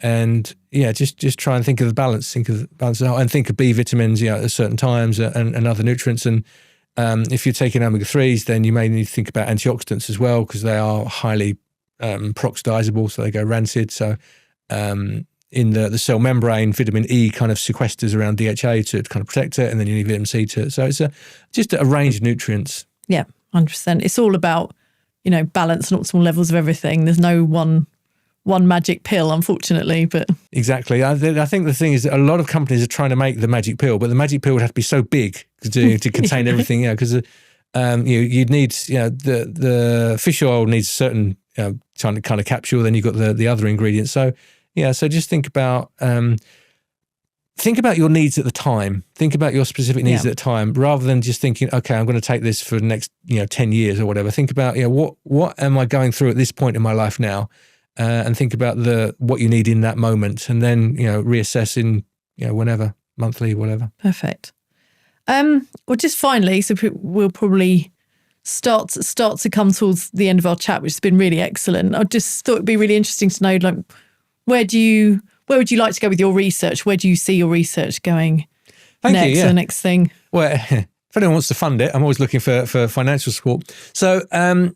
[SPEAKER 3] Just try and think of the balance. And think of B vitamins, at certain times, and other nutrients. And if you're taking omega-3s, then you may need to think about antioxidants as well, because they are highly peroxidizable, so they go rancid. So in the cell membrane, vitamin E kind of sequesters around DHA to kind of protect it, and then you need vitamin C to. So it's just a range of nutrients.
[SPEAKER 2] Yeah, 100%. It's all about balance and optimal levels of everything. There's no one magic pill, unfortunately, but
[SPEAKER 3] exactly. I think the thing is that a lot of companies are trying to make the magic pill, but the magic pill would have to be so big to contain everything. Because you'd need the fish oil needs a certain kind of capsule. Then you've got the other ingredients. So just think about your needs at the time. Think about your specific needs at the time, rather than just thinking, okay, I'm going to take this for the next 10 years or whatever. Think about what am I going through at this point in my life now. And think about what you need in that moment, and then reassess in whenever, monthly, whatever.
[SPEAKER 2] Perfect. Well, just finally, so we'll probably start to come towards the end of our chat, which has been really excellent. I just thought it'd be really interesting to know, like, where would you like to go with your research? Where do you see your research going next? The next thing.
[SPEAKER 3] Well, if anyone wants to fund it, I'm always looking for financial support. So I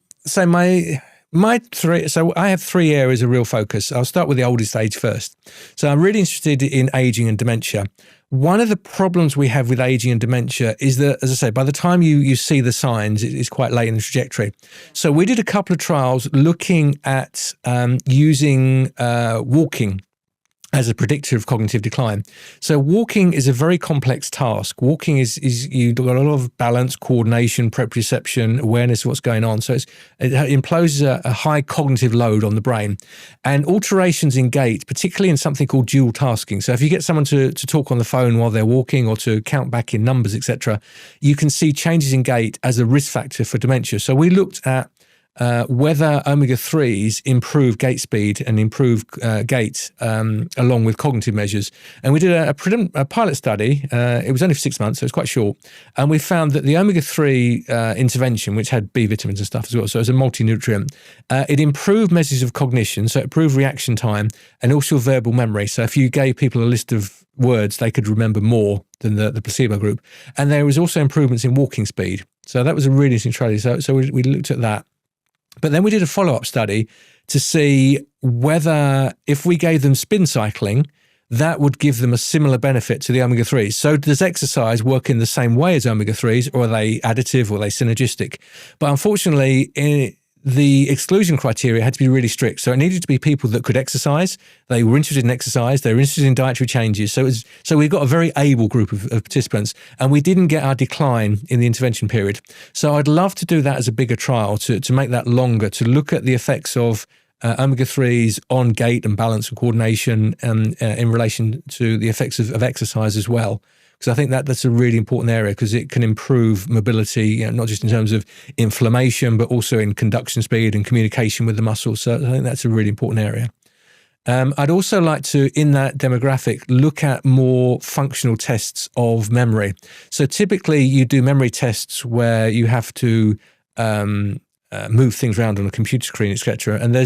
[SPEAKER 3] have 3 areas of real focus. I'll start with the oldest age first. So I'm really interested in aging and dementia. One of the problems we have with aging and dementia is that, as I say, by the time you see the signs, it's quite late in the trajectory. So we did a couple of trials looking at using walking as a predictor of cognitive decline. So walking is a very complex task. Walking is you've got a lot of balance, coordination, proprioception, awareness of what's going on. So it imposes a high cognitive load on the brain. And alterations in gait, particularly in something called dual tasking. So if you get someone to talk on the phone while they're walking, or to count back in numbers, etc., you can see changes in gait as a risk factor for dementia. So we looked at whether omega-3s improve gait speed and improve gait along with cognitive measures. And we did a pilot study. It was only for 6 months, so it's quite short. And we found that the omega-3 intervention, which had B vitamins and stuff as well, so it's a multi-nutrient, it improved measures of cognition, so it improved reaction time, and also verbal memory. So if you gave people a list of words, they could remember more than the placebo group. And there was also improvements in walking speed. So that was a really interesting study. So we looked at that. But then we did a follow-up study to see whether, if we gave them spin cycling, that would give them a similar benefit to the omega-3s. So does exercise work in the same way as omega-3s, or are they additive, or are they synergistic? But unfortunately, the exclusion criteria had to be really strict. So it needed to be people that could exercise. They were interested in exercise. They were interested in dietary changes. So we got a very able group of participants, and we didn't get our decline in the intervention period. So I'd love to do that as a bigger trial to make that longer, to look at the effects of omega-3s on gait and balance and coordination, in relation to the effects of exercise as well. Because I think that's a really important area, because it can improve mobility, not just in terms of inflammation, but also in conduction speed and communication with the muscles. So I think that's a really important area. I'd also like to, in that demographic, look at more functional tests of memory. So typically you do memory tests where you have to move things around on a computer screen, etc. And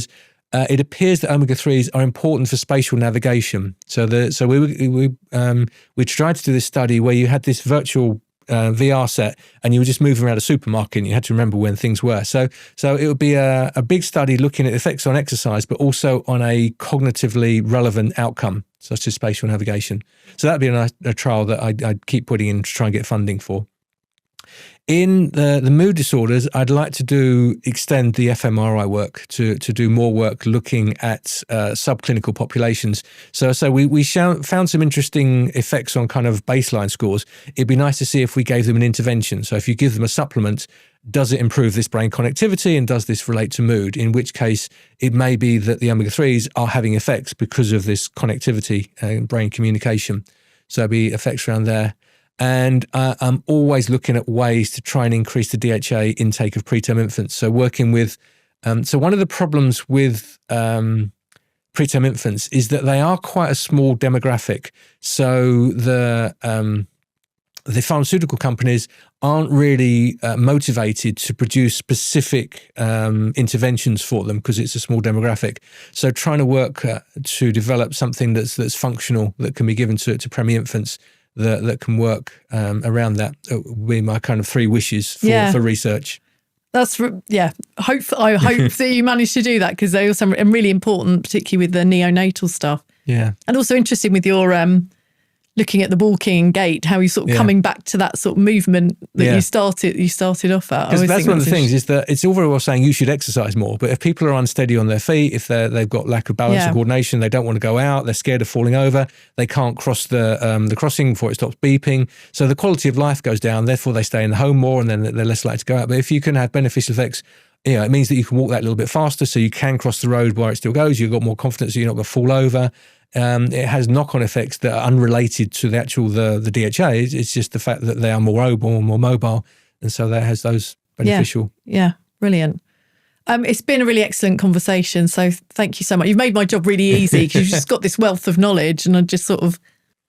[SPEAKER 3] it appears that omega-3s are important for spatial navigation. So we tried to do this study where you had this virtual VR set, and you were just moving around a supermarket, and you had to remember when things were. So it would be a big study looking at effects on exercise, but also on a cognitively relevant outcome, such as spatial navigation. So that'd be a trial that I'd keep putting in to try and get funding for. In the mood disorders, I'd like to extend the fMRI work to do more work looking at subclinical populations. So we found some interesting effects on kind of baseline scores. It'd be nice to see if we gave them an intervention. So if you give them a supplement, does it improve this brain connectivity, and does this relate to mood? In which case, it may be that the omega-3s are having effects because of this connectivity and brain communication. So there'll be effects around there. And I'm always looking at ways to try and increase the DHA intake of preterm infants. So working with, so one of the problems with preterm infants is that they are quite a small demographic. So the pharmaceutical companies aren't really motivated to produce specific interventions for them because it's a small demographic. So trying to work to develop something that's functional, that can be given to preemie infants, that can work around that would be my kind of 3 wishes for research.
[SPEAKER 2] That's, I hope that you managed to do that, because they also are really important, particularly with the neonatal stuff.
[SPEAKER 3] Yeah.
[SPEAKER 2] And also interesting with your looking at the walking and gait, how you sort of coming back to that sort of movement that you started off at.
[SPEAKER 3] Because that's one of the things, is that it's all very well saying you should exercise more, but if people are unsteady on their feet, if they've got lack of balance or coordination, they don't want to go out, they're scared of falling over, they can't cross the crossing before it stops beeping. So the quality of life goes down, therefore they stay in the home more and then they're less likely to go out. But if you can have beneficial effects, it means that you can walk that little bit faster, so you can cross the road where it still goes, you've got more confidence that you're not going to fall over. It has knock-on effects that are unrelated to the DHA. It's just the fact that they are more mobile, and so that has those beneficial.
[SPEAKER 2] Yeah, brilliant. It's been a really excellent conversation, so thank you so much. You've made my job really easy because you've just got this wealth of knowledge, and I just sort of...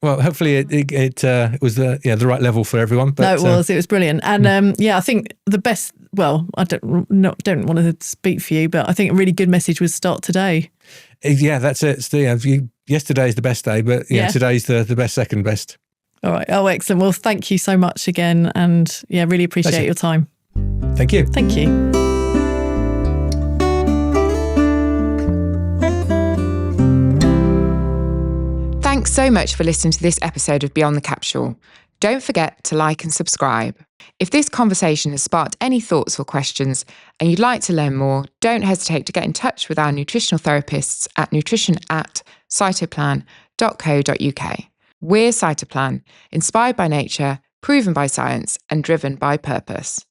[SPEAKER 3] Well, hopefully it was the right level for everyone. But,
[SPEAKER 2] no, it was brilliant. And I think the best, well, I don't want to speak for you, but I think a really good message was start today.
[SPEAKER 3] Yeah, that's it. Yesterday's the best day, but today's the best, second best.
[SPEAKER 2] All right. Oh, excellent. Well, thank you so much again. And really appreciate your time.
[SPEAKER 3] Thank you.
[SPEAKER 2] Thank you.
[SPEAKER 1] Thanks so much for listening to this episode of Beyond the Capsule. Don't forget to like and subscribe. If this conversation has sparked any thoughts or questions and you'd like to learn more, don't hesitate to get in touch with our nutritional therapists at nutrition@cytoplan.co.uk. We're Cytoplan, inspired by nature, proven by science, and driven by purpose.